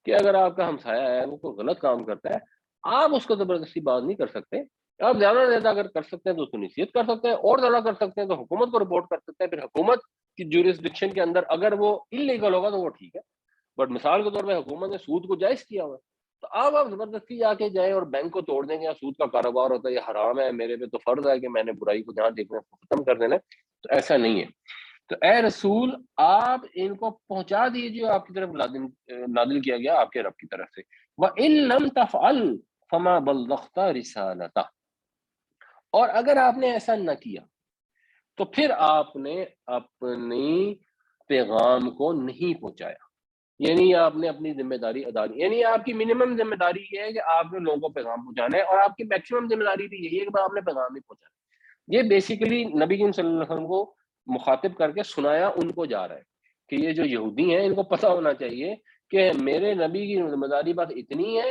کہ اگر آپ کا ہمسایہ ہے، وہ کوئی غلط کام کرتا ہے، آپ اس کو زبردستی بات نہیں کر سکتے. آپ زیادہ سے زیادہ اگر کر سکتے ہیں تو اس کو نصیحت کر سکتے ہیں، اور زیادہ کر سکتے ہیں تو حکومت کو رپورٹ کر سکتے ہیں. پھر حکومت کی جورسڈکشن کے اندر اگر وہ انلیگل ہوگا تو وہ ٹھیک ہے، بٹ مثال کے طور پہ حکومت نے سود کو جائز کیا ہوا ہے، تو آپ زبردستی جا کے جائیں اور بینک کو توڑ دیں گے، یا سود کا کاروبار ہوتا ہے یہ حرام ہے، میرے پہ تو فرض ہے کہ میں نے برائی کو جہاں دیکھنا ہے ختم کر دینا ہے، تو ایسا نہیں ہے۔ تو اے رسول آپ ان کو پہنچا دیجیے، آپ کی طرف نازل کیا گیا آپ کے رب کی طرف سے۔ وَإِن لَمْ تَفْعَلْ فَمَا بَلَّغْتَ رِسَالَتَهُ، اور اگر آپ نے ایسا نہ کیا تو پھر آپ نے اپنی پیغام کو نہیں پہنچایا، یعنی آپ نے اپنی ذمہ داری ادا نہیں، یعنی آپ کی منیمم ذمہ داری یہ ہے کہ آپ نے لوگوں کو پیغام پہنچانا ہے، اور آپ کی میکسیمم ذمہ داری بھی یہی ہے کہ آپ نے پیغام نہیں پہنچانا۔ یہ بیسیکلی نبی کریم صلی اللہ علیہ وسلم کو مخاطب کر کے سنایا ان کو جا رہا ہے کہ یہ جو یہودی ہیں ان کو پتہ ہونا چاہیے کہ میرے نبی کی ذمہ داری بس اتنی ہے،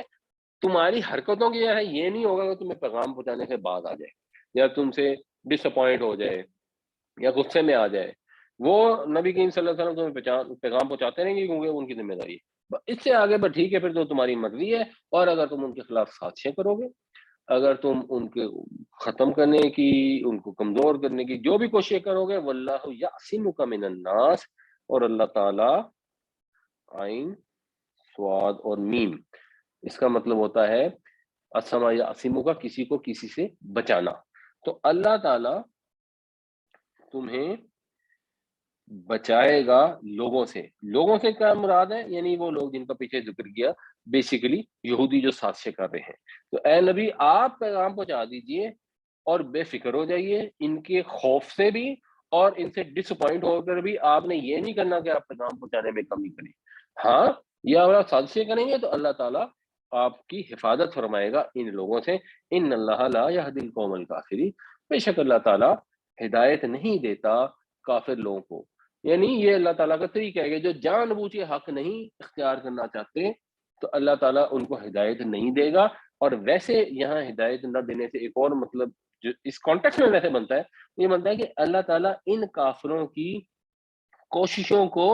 تمہاری حرکتوں کی ہے یہ نہیں ہوگا کہ تمہیں پیغام پہنچانے سے بعد آ جائے، یا تم سے ڈس اپوائنٹ ہو جائے، یا غصے میں آ جائے۔ وہ نبی کریم صلی اللہ علیہ وسلم تمہیں پیغام پہنچاتے رہیں گے کیونکہ ان کی ذمہ داری ہے۔ اس سے آگے بس ٹھیک ہے، پھر تو تمہاری مرضی ہے، اور اگر تم ان کے خلاف سازشیں کرو گے، اگر تم ان کے ختم کرنے کی، ان کو کمزور کرنے کی جو بھی کوششیں کرو گے، واللہ یعصمک من الناس، اور اللہ تعالیٰ، عین سواد اور میم، اس کا مطلب ہوتا ہے اسما یعصمک، کسی کو کسی سے بچانا۔ تو اللہ تعالیٰ تمہیں بچائے گا لوگوں سے۔ لوگوں سے کیا مراد ہے؟ یعنی وہ لوگ جن کا پیچھے ذکر کیا، بیسیکلی یہودی جو سازشیں کر رہے ہیں۔ تو اے نبی آپ پیغام پہنچا دیجئے اور بے فکر ہو جائیے ان کے خوف سے بھی، اور ان سے ڈس اپوائنٹ ہو کر بھی آپ نے یہ نہیں کرنا کہ آپ پیغام پہنچانے میں کمی کریں۔ ہاں، یہ اگر آپ سازشیں کریں گے تو اللہ تعالیٰ آپ کی حفاظت فرمائے گا ان لوگوں سے۔ ان اللہ لا یہدی القوم الکافرین، بے شک اللہ تعالیٰ ہدایت نہیں دیتا کافر لوگوں کو۔ یعنی یہ اللہ تعالیٰ کا طریقہ ہے کہ جو جان بوجھ کے حق نہیں اختیار کرنا چاہتے تو اللہ تعالیٰ ان کو ہدایت نہیں دے گا۔ اور ویسے یہاں ہدایت نہ دینے سے ایک اور مطلب جو اس کانٹیکس میں ویسے بنتا ہے، یہ بنتا ہے کہ اللہ تعالیٰ ان کافروں کی کوششوں کو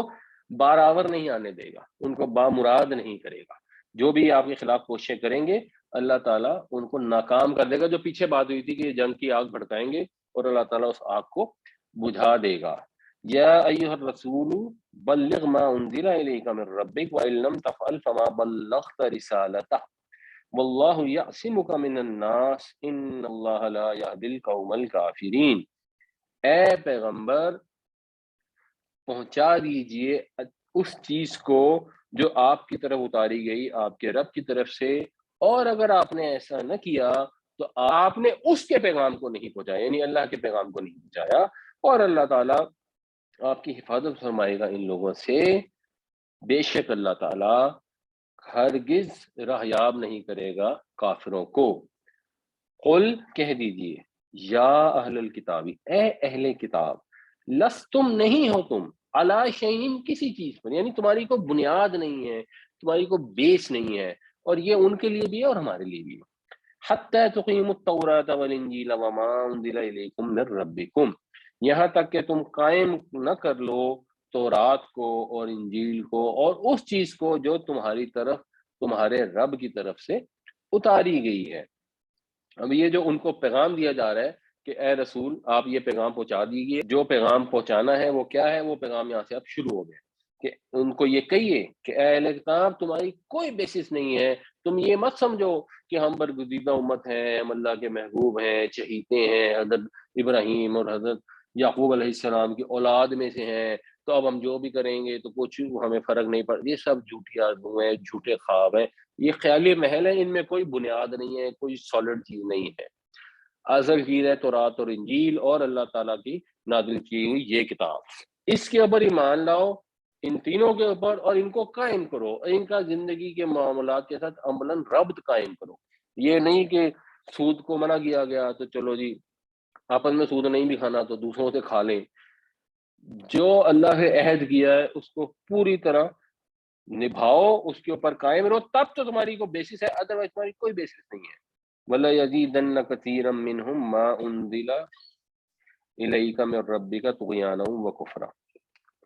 بارآور نہیں آنے دے گا، ان کو بامراد نہیں کرے گا۔ جو بھی آپ کے خلاف کوششیں کریں گے اللہ تعالیٰ ان کو ناکام کر دے گا۔ جو پیچھے بات ہوئی تھی کہ یہ جنگ کی آگ بھڑکائیں گے اور اللہ تعالیٰ اس آگ کو بجھا دے گا۔ یا ایھا الرسول بلغ ما انزل الیک من ربک وان لم تفعل فما بلغت رسالتہ واللہ یعصمک من الناس ان اللہ لا یہدی القوم الکافرین۔ اے پیغمبر پہنچا دیجئے اس چیز کو جو آپ کی طرف اتاری گئی آپ کے رب کی طرف سے، اور اگر آپ نے ایسا نہ کیا تو آپ نے اس کے پیغام کو نہیں پہنچایا، یعنی اللہ کے پیغام کو نہیں پہنچایا، اور اللہ تعالیٰ آپ کی حفاظت فرمائے گا ان لوگوں سے۔ بے شک اللہ تعالیٰ ہرگز راہیاب نہیں کرے گا کافروں کو۔ قل کہہ دیجئے، یا اہل الکتابی، اے اہل کتاب، لستم نہیں ہو تم، علی شیئن کسی چیز پر، یعنی تمہاری کوئی بنیاد نہیں ہے، تمہاری کوئی بیس نہیں ہے، اور یہ ان کے لیے بھی ہے اور ہمارے لیے بھی ہے۔ حتی تقیموا التوراۃ والانجیل وما انزل الیکم من ربکم، یہاں تک کہ تم قائم نہ کر لو تورات کو اور انجیل کو اور اس چیز کو جو تمہاری طرف تمہارے رب کی طرف سے اتاری گئی ہے۔ اب یہ جو ان کو پیغام دیا جا رہا ہے کہ اے رسول آپ یہ پیغام پہنچا دیجیے، جو پیغام پہنچانا ہے وہ کیا ہے، وہ پیغام یہاں سے اب شروع ہو گیا کہ ان کو یہ کہیے کہ اے اہل کتاب تمہاری کوئی بیسس نہیں ہے، تم یہ مت سمجھو کہ ہم برگزیدہ امت ہیں، ہم اللہ کے محبوب ہیں، چہیتے ہیں، حضرت ابراہیم اور حضرت یعقوب علیہ السلام کی اولاد میں سے ہیں، تو اب ہم جو بھی کریں گے تو کچھ ہمیں فرق نہیں پڑ۔ یہ سب جھوٹی آرزو ہیں، جھوٹے خواب ہیں، یہ خیالی محل ہے، ان میں کوئی بنیاد نہیں ہے، کوئی سالڈ چیز نہیں ہے۔ اصل چیز ہے تورات اور انجیل اور اللہ تعالیٰ کی نازل کی ہوئی یہ کتاب، اس کے اوپر ایمان لاؤ، ان تینوں کے اوپر، اور ان کو قائم کرو، ان کا زندگی کے معاملات کے ساتھ عملاً ربط قائم کرو۔ یہ نہیں کہ سود کو منع کیا گیا تو چلو جی آپس میں سود نہیں بھی کھانا تو دوسروں سے کھا لیں، جو اللہ نے عہد کیا ہے اس کو پوری طرح نبھاؤ، اس کے اوپر قائم رہو، تب تو تمہاری کوئی بیسس ہے، ادروائز تمہاری کوئی بیسس نہیں ہے۔ وَلَيَزِيدَنَّ كَثِيرًا مِّنْهُمْ مَا أُنزِلَ إِلَيْكَ مِن رَّبِّكَ طُغْيَانًا وَكُفْرًا۔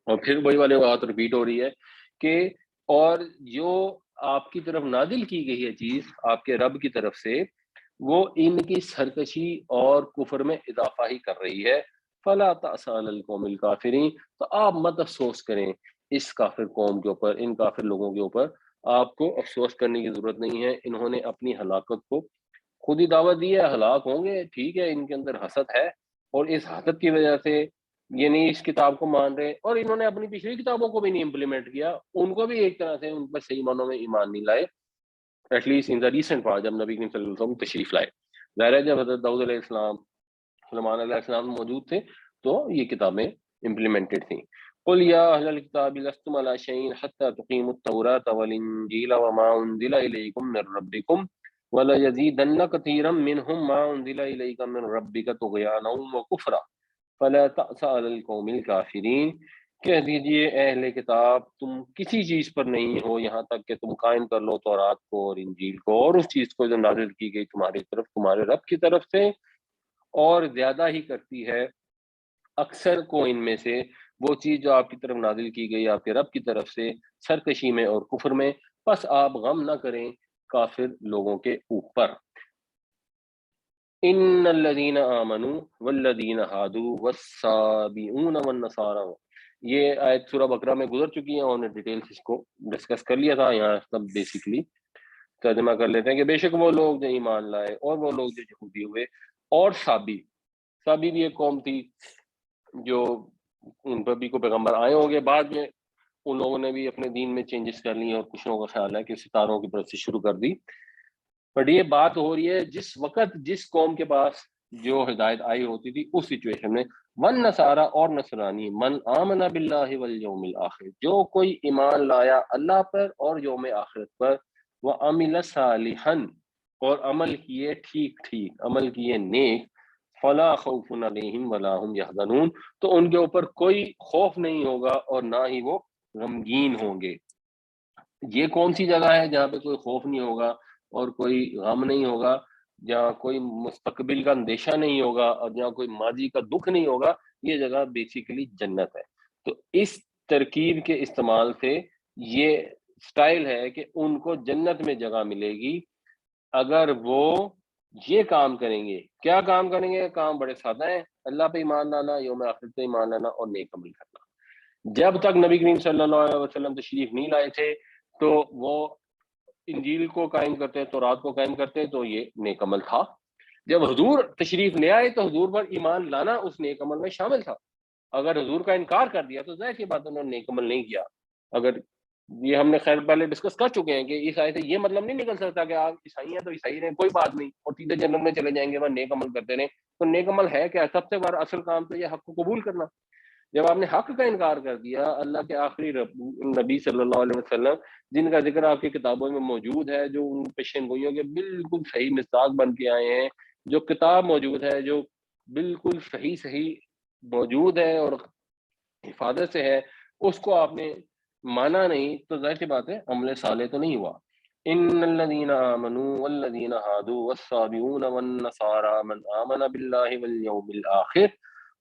اور پھر وہی والی بات رپیٹ ہو رہی ہے کہ اور جو آپ کی طرف نازل کی گئی ہے چیز آپ کے رب کی طرف سے، وہ ان کی سرکشی اور کفر میں اضافہ ہی کر رہی ہے۔ فَلَا تَأْسَ عَلَى الْقَوْمِ الْكَافِرِينَ، تو آپ مت افسوس کریں اس کافر قوم کے اوپر، ان کافر لوگوں کے اوپر آپ کو افسوس کرنے کی ضرورت نہیں ہے. انہوں نے اپنی ہلاکت کو خود ہی دعوت دی ہے، ہلاک ہوں گے، ٹھیک ہے، ان کے اندر حسد ہے اور اس حسد کی وجہ سے یہ نہیں اس کتاب کو مان رہے، اور انہوں نے اپنی پچھلی کتابوں کو بھی نہیں امپلیمنٹ کیا، ان کو بھی ایک طرح سے ان پر صحیح معنوں میں ایمان نہیں لائے، at least in the recent part جب نبی کریم صلی اللہ علیہ وسلم تشریف لائے. ظاہر ہے جب حضرت داؤد علیہ السلام، سلیمان علیہ السلام موجود تھے تو یہ کتابیں امپلیمنٹڈ تھیں. قل یا اہل الکتاب لستم علی شیء حتی تقیموا التوراۃ والانجیل وما انزل الیکم من ربکم وَلَيَزِيدَنَّ كَثِيرًا مِّنْهُم مَّا أُنزِلَ إِلَيْكَ مِن رَّبِّكَ طُغْيَانًا وَكُفْرًا فَلَا تَأْسَ عَلَى الْقَوْمِ الْكَافِرِينَ. کہہ دیجئے اے اہل کتاب، تم کسی چیز پر نہیں ہو یہاں تک کہ تم قائم کر لو تورات کو اور انجیل کو اور اس چیز کو جو نازل کی گئی تمہاری طرف تمہارے رب کی طرف سے، اور زیادہ ہی کرتی ہے اکثر کو ان میں سے وہ چیز جو آپ کی طرف نازل کی گئی آپ کے رب کی طرف سے سرکشی میں اور کفر میں. بس آپ غم نہ کریں کافر لوگوں کے اوپر. ان الذین آمنوا والذین ہادوا والصابئون والنصارى، یہ آیت سورہ بقرہ میں گزر چکی ہے اور نے ڈیٹیل اس کو ڈسکس کر لیا تھا. یہاں سب بیسیکلی ترجمہ کر لیتے ہیں کہ بے شک وہ لوگ جو ایمان لائے اور وہ لوگ جو یہودی ہوئے، اور صابی بھی ایک قوم تھی جو ان پر بھی کو پیغمبر آئے ہوں گے بعد میں، ان لوگوں نے بھی اپنے دین میں چینجز کر لی اور کچھ لوگوں کا خیال ہے کہ ستاروں کی پرستش شروع کر دی. بٹ یہ بات ہو رہی ہے جس وقت جس قوم کے پاس جو ہدایت آئی ہوتی تھی اس سچویشن میں. من نصارہ اور نصرانی، من آمن باللہ والیوم الآخر، جو کوئی ایمان لایا اللہ پر اور یوم آخرت پر، وعمل صالحا، اور عمل کیے ٹھیک عمل کیے نیک، فلا خوف علیہم ولا هم یحزنون، تو ان کے اوپر کوئی خوف نہیں ہوگا اور نہ ہی وہ غمگین ہوں گے. یہ کون سی جگہ ہے جہاں پہ کوئی خوف نہیں ہوگا اور کوئی غم نہیں ہوگا، جہاں کوئی مستقبل کا اندیشہ نہیں ہوگا اور جہاں کوئی ماضی کا دکھ نہیں ہوگا؟ یہ جگہ بیسیکلی جنت ہے. تو اس ترکیب کے استعمال سے یہ سٹائل ہے کہ ان کو جنت میں جگہ ملے گی اگر وہ یہ کام کریں گے. کیا کام کریں گے؟ کام بڑے سادہ ہیں، اللہ پہ ایمان لانا، یوم آخرت پہ ایمان لانا اور نیک عمل کرنا. جب تک نبی کریم صلی اللہ علیہ وسلم تشریف نہیں لائے تھے تو وہ انجیل کو قائم کرتے، تورات کو قائم کرتے، تو یہ نیک عمل تھا. جب حضور تشریف لے آئے تو حضور پر ایمان لانا اس نیک عمل میں شامل تھا. اگر حضور کا انکار کر دیا تو ظاہر سی بات انہوں نے نیک عمل نہیں کیا. اگر یہ ہم نے خیر پہلے ڈسکس کر چکے ہیں کہ اس آیت سے یہ مطلب نہیں نکل سکتا کہ آپ عیسائی ہیں تو عیسائی رہیں، کوئی بات نہیں، اور سیدھے جنت میں چلے جائیں گے وہ نیک عمل کرتے رہیں. تو نیک عمل ہے کیا؟ سب سے بڑا اصل کام تو یہ حق کو قبول کرنا. جب آپ نے حق کا انکار کر دیا، اللہ کے آخری نبی صلی اللہ علیہ وسلم جن کا ذکر آپ کی کتابوں میں موجود ہے، جو ان پیشن گوئیوں کے بالکل صحیح مصداق بن کے آئے ہیں، جو کتاب موجود ہے جو بالکل صحیح موجود ہے اور حفاظت سے ہے، اس کو آپ نے مانا نہیں، تو ظاہر سی بات ہے عمل صالح تو نہیں ہوا. ان الذين آمنوا والذين هادوا والصابئون والنصارى من آمن بالله واليوم الآخر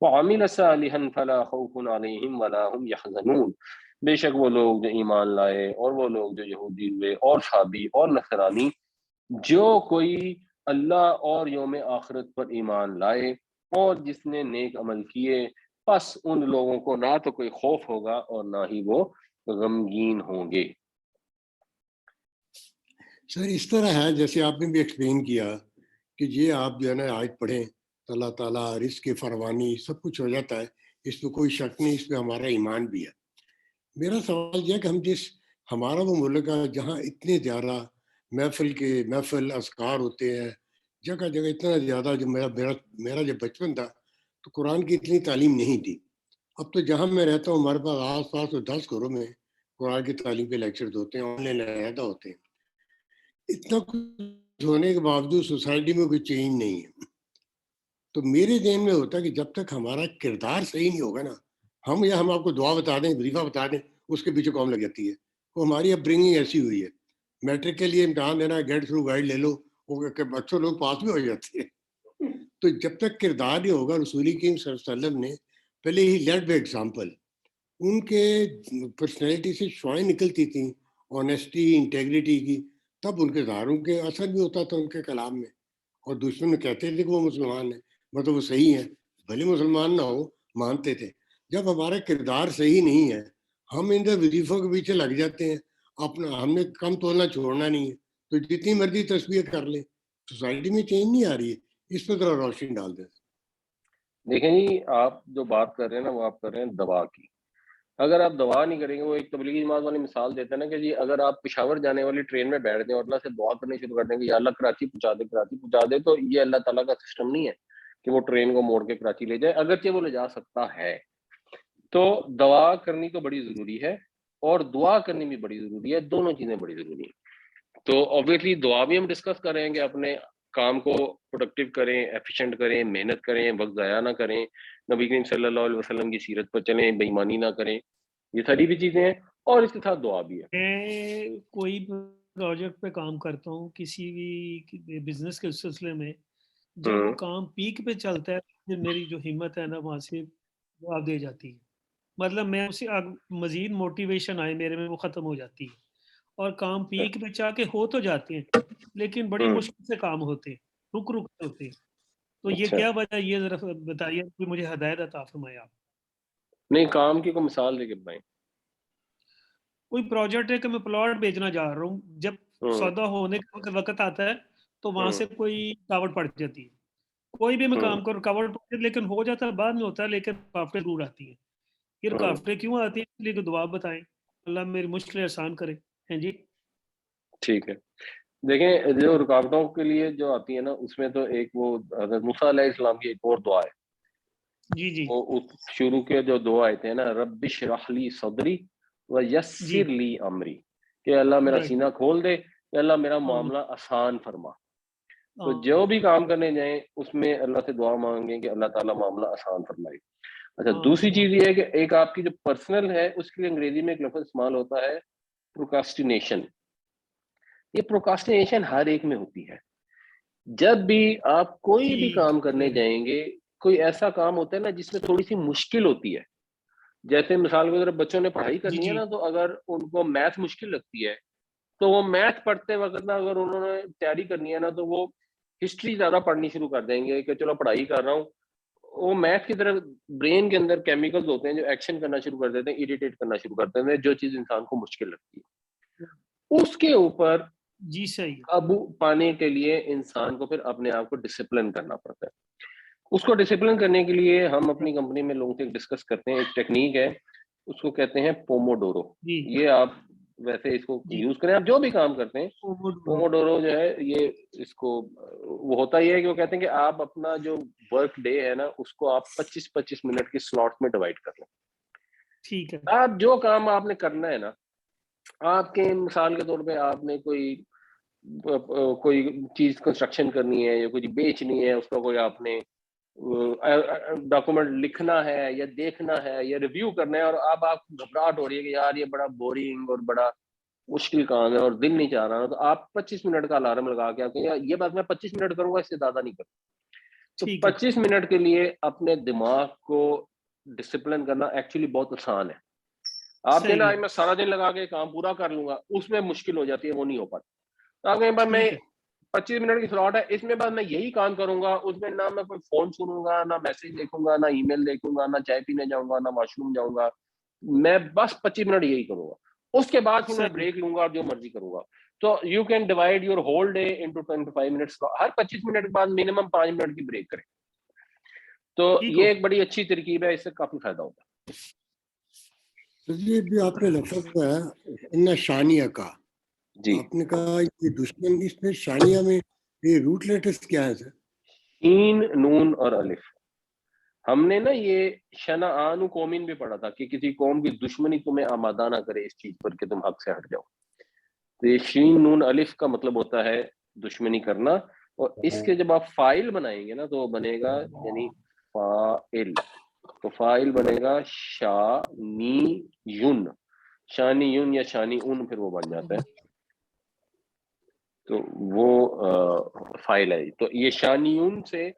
وعمل صالحا فلا خوف عليهم ولا هم يحزنون. بے شک وہ لوگ جو ایمان لائے اور وہ لوگ جو یہودی ہوئے اور صابی اور نصرانی، جو کوئی اللہ اور یوم آخرت پر ایمان لائے اور جس نے نیک عمل کیے، پس ان لوگوں کو نہ تو کوئی خوف ہوگا اور نہ ہی وہ غمگین ہوں گے. سر اس طرح ہے جیسے آپ نے بھی ایکسپلین کیا کہ یہ آپ جو ہے نا آیت پڑھیں تو اللہ تعالیٰ رزق فروانی سب کچھ ہو جاتا ہے، اس میں کوئی شک نہیں، اس میں ہمارا ایمان بھی ہے. میرا سوال یہ کہ ہم ہمارا وہ ملک ہے جہاں اتنے زیادہ محفل اذکار ہوتے ہیں، جگہ جگہ اتنا زیادہ، جو میرا جب بچپن تھا تو قرآن کی اتنی تعلیم نہیں تھی. اب تو جہاں میں رہتا ہوں ہمارے پاس آس پاس تو 10 گھروں میں قرآن کی تعلیم کے لیکچرز ہوتے ہیں، آن لائن علیحدہ ہوتے ہیں. اتنا کچھ ہونے کے باوجود سوسائٹی میں کوئی چینج نہیں ہے. تو میرے ذہن میں ہوتا ہے کہ جب تک ہمارا کردار صحیح نہیں ہوگا نا، ہم آپ کو دعا بتا دیں، وظیفہ بتا دیں، اس کے پیچھے قوم لگ جاتی ہے. وہ ہماری اپ برنگنگ ایسی ہوئی ہے. میٹرک کے لیے امتحان دینا ہے، گیٹ تھرو گائیڈ لے لو، وہ اکثر لوگ پاس بھی ہو جاتے ہیں. تو جب تک کردار نہیں ہوگا، رسول کریم صلی اللہ علیہ وسلم نے پہلے ہی لیڈ بائی ایگزامپل، ان کے پرسنالٹی سے شوائیں نکلتی تھیں، آنیسٹی، انٹیگریٹی کی، تب ان کے ظاہروں کے اثر بھی ہوتا تھا ان کے کلام میں. اور دوسروں کہتے تھے کہ وہ مسلمان ہیں، مطلب وہ صحیح ہیں، بھلے مسلمان نہ ہو، مانتے تھے. جب ہمارا کردار صحیح نہیں ہے، ہم ان وظیفوں کے پیچھے لگ جاتے ہیں، اپنا ہم نے کم تولنا چھوڑنا نہیں ہے، تو جتنی مرضی تصویر کر لیں، سوسائٹی میں چینج نہیں آ رہی ہے، اس پہ ذرا روشنی ڈال دیں۔ دیکھیں جی، آپ جو بات کر رہے ہیں نا وہ آپ کر رہے ہیں دوا کی. اگر آپ دعا نہیں کریں گے، وہ ایک تبلیغی جماعت والی مثال دیتے ہیں نا کہ جی اگر آپ پشاور جانے والی ٹرین میں بیٹھ دیں اور اللہ سے دعا کرنے شروع کر دیں کہ یا اللہ کراچی پہنچا دے، کراچی پہنچا دے، تو یہ اللہ تعالیٰ کا سسٹم نہیں ہے کہ وہ ٹرین کو موڑ کے کراچی لے جائے، اگرچہ وہ لے جا سکتا ہے. تو دعا کرنی تو بڑی ضروری ہے اور دعا کرنی بھی بڑی ضروری ہے، دونوں چیزیں بڑی ضروری ہیں. تو obviously دعا بھی ہم ڈسکس کریں گے، اپنے کام کو پروڈکٹیو کریں، ایفیشینٹ کریں، محنت کریں، وقت ضائع نہ کریں، نبی کریم صلی اللہ علیہ وسلم کی سیرت پر چلیں، بے ایمانی نہ کریں، یہ ساری بھی چیزیں ہیں، اور اس کے ساتھ دعا بھی ہے. میں کوئی پروجیکٹ پہ کام کرتا ہوں کسی بھی بزنس کے سلسلے میں، جب وہ کام پیک پہ چلتا ہے پھر میری جو ہمت ہے نا وہاں سے جواب دے جاتی ہے، مطلب میں اسے مزید موٹیویشن آئے میرے میں وہ ختم ہو جاتی ہے، اور کام پیک پہ چاہ کے ہو تو جاتے ہیں لیکن بڑی مشکل سے کام ہوتے ہیں، رک ہوتے ہیں. تو یہ اچھا، کیا وجہ، یہ ذرا بتائیے کہ مجھے ہدایت عطا فرمائے آپ. نہیں کام کی کوئی مثال دے کے بتائیں. کوئی پروجیکٹ ہے کہ میں پلاٹ بیچنا جا رہا ہوں، جب سودا ہونے کا وقت آتا ہے تو وہاں سے کوئی رکاوٹ پڑ جاتی ہے، کوئی بھی میں کام کروں رکاوٹ پڑتی ہے، لیکن ہو جاتا ہے بعد میں ہوتا ہے، لیکن رکاوٹیں ضرور آتی ہیں. یہ رکاوٹیں کیوں آتی ہیں، اس لیے کہ دعا بتائیں، اللہ میری مشکلیں آسان کرے. ہیں جی ٹھیک ہے. دیکھیں جو رکاوٹوں کے لیے جو آتی ہے نا، اس میں تو ایک وہ حضرت موسیٰ علیہ السلام کی ایک اور دعا ہے. جی وہ شروع کے جو دعا آئے تھے نا، رب اشرح لی صدری ویسر لی امری، کہ اللہ میرا سینہ کھول دے، کہ اللہ میرا معاملہ آسان فرما. تو جو بھی کام کرنے جائیں اس میں اللہ سے دعا مانگیں کہ اللہ تعالیٰ معاملہ آسان فرمائے. اچھا، دوسری چیز یہ ہے کہ ایک آپ کی جو پرسنل ہے اس کے لیے انگریزی میں ایک لفظ استعمال ہوتا ہے پروکاسٹینیشن. یہ پروکاسٹینیشن ہر ایک میں ہوتی ہے. جب بھی آپ کوئی بھی کام کرنے جائیں گے، کوئی ایسا کام ہوتا ہے نا جس میں تھوڑی سی مشکل ہوتی ہے، جیسے مثال کے طور پر بچوں نے پڑھائی کرنی ہے نا، تو اگر ان کو میتھ مشکل لگتی ہے تو وہ میتھ پڑھتے وقت نا اگر انہوں نے تیاری کرنی ہے نا تو وہ ہسٹری زیادہ پڑھنی شروع کر دیں گے کہ چلو پڑھائی کر رہا ہوں. وہ میتھ کی طرف برین کے اندر کیمیکلز ہوتے ہیں جو ایکشن کرنا شروع کر دیتے ہیں، اریٹیٹ کرنا شروع کر دیتے ہیں، جو چیز انسان کو مشکل لگتی ہے. اس کے اوپر جی صحیح قابو پانے کے لیے انسان کو پھر اپنے آپ کو ڈسپلن کرنا پڑتا ہے. اس کو ڈسپلن کرنے کے لیے ہم اپنی کمپنی میں لوگوں سے ڈسکس کرتے ہیں، ایک ٹیکنیک ہے اس کو کہتے ہیں پوموڈورو. یہ آپ ویسے اس کو یوز کریں، آپ جو بھی کام کرتے ہیں. پوموڈورو جو ہے یہ اس کو وہ ہوتا ہی ہے کہ وہ کہتے ہیں کہ آپ اپنا جو ورک ڈے ہے نا اس کو آپ 25-25 منٹ کی سلاٹ میں ڈیوائڈ کر لیں. ٹھیک ہے. آپ جو کام آپ نے کرنا ہے نا، آپ کے مثال کے طور پہ آپ نے کوئی چیز کنسٹرکشن کرنی ہے یا کوئی بیچنی ہے، اس کا کوئی آپ نے ڈاکومنٹ لکھنا ہے یا دیکھنا ہے یا ریویو کرنا ہے، اور آپ گھبراہٹ ہو رہی ہے کہ یار یہ بڑا بورنگ اور بڑا مشکل کام ہے اور دل نہیں چاہ رہا، تو آپ 25 منٹ کا الارم لگا کے آپ کہیں یہ بات میں 25 منٹ کروں گا، اس سے زیادہ نہیں کروں. تو 25 منٹ کے لیے اپنے دماغ کو ڈسپلن کرنا ایکچولی بہت آسان ہے. آپ کہنا میں سارا دن لگا کے کام پورا کر لوں گا، اس میں مشکل ہو جاتی ہے، وہ نہیں ہو پاتا. تو آپ کہیں میں 25 منٹ کی سلاٹ ہے، اس میں بعد میں یہی کام کروں گا، اس میں نہ میں کوئی فون سنوں گا، نہ میسج دیکھوں گا، نہ ای میل دیکھوں گا، نہ چائے پینے جاؤں گا، نہ واش روم جاؤں گا، میں بس 25 منٹ یہی کروں گا. اس کے بعد پھر میں بریک لوں گا اور جو مرضی کروں گا. تو you can divide your whole day into 25 minutes. Hare 25 minute کے بعد منیمم 5 منٹ کی بریک کریں. تو یہ ایک بڑی اچھی ترکیب ہے، اس سے کافی فائدہ ہوتا ہے. یہ بھی آپ نے لفظ ہے ان شانیہ کا، آپ نے کہا یہ دشمن، اس میں شانیہ میں یہ روٹ لیٹرز کیا ہے سر؟ شین، نون اور الف. ہم نے نا یہ شنآن قومین بھی پڑھا تھا کہ کسی قوم کی دشمنی تمہیں آمادہ نہ کرے اس چیز پر کہ تم حق سے ہٹ جاؤ. تو یہ شین نون الف کا مطلب ہوتا ہے دشمنی کرنا، اور اس کے جب آپ فائل بنائیں گے نا تو بنے گا یعنی فائل، تو فائل بنے گا شانی یون، شانی یون یا شانی اون، پھر وہ بن جاتا ہے. تو وہ فائل ہے. تو یہ شانیون سے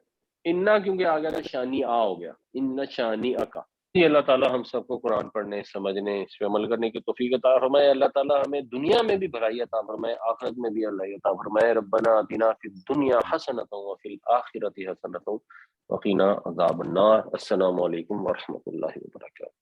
انا کیونکہ آ گیا نا، شانی آ ہو گیا، ان شانی اکا. یہ اللہ تعالیٰ ہم سب کو قرآن پڑھنے، سمجھنے، اس پہ عمل کرنے کی توفیق عطا فرمائے. اللہ تعالیٰ ہمیں دنیا میں بھی بھلائی عطا فرمائے، آخرت میں بھی اللہ عطا فرمائے. ربنا آتنا فی الدنیا حسنۃ وفی الآخرۃ حسنۃ وقنا عذاب النار. السلام علیکم ورحمۃ اللہ وبرکاتہ.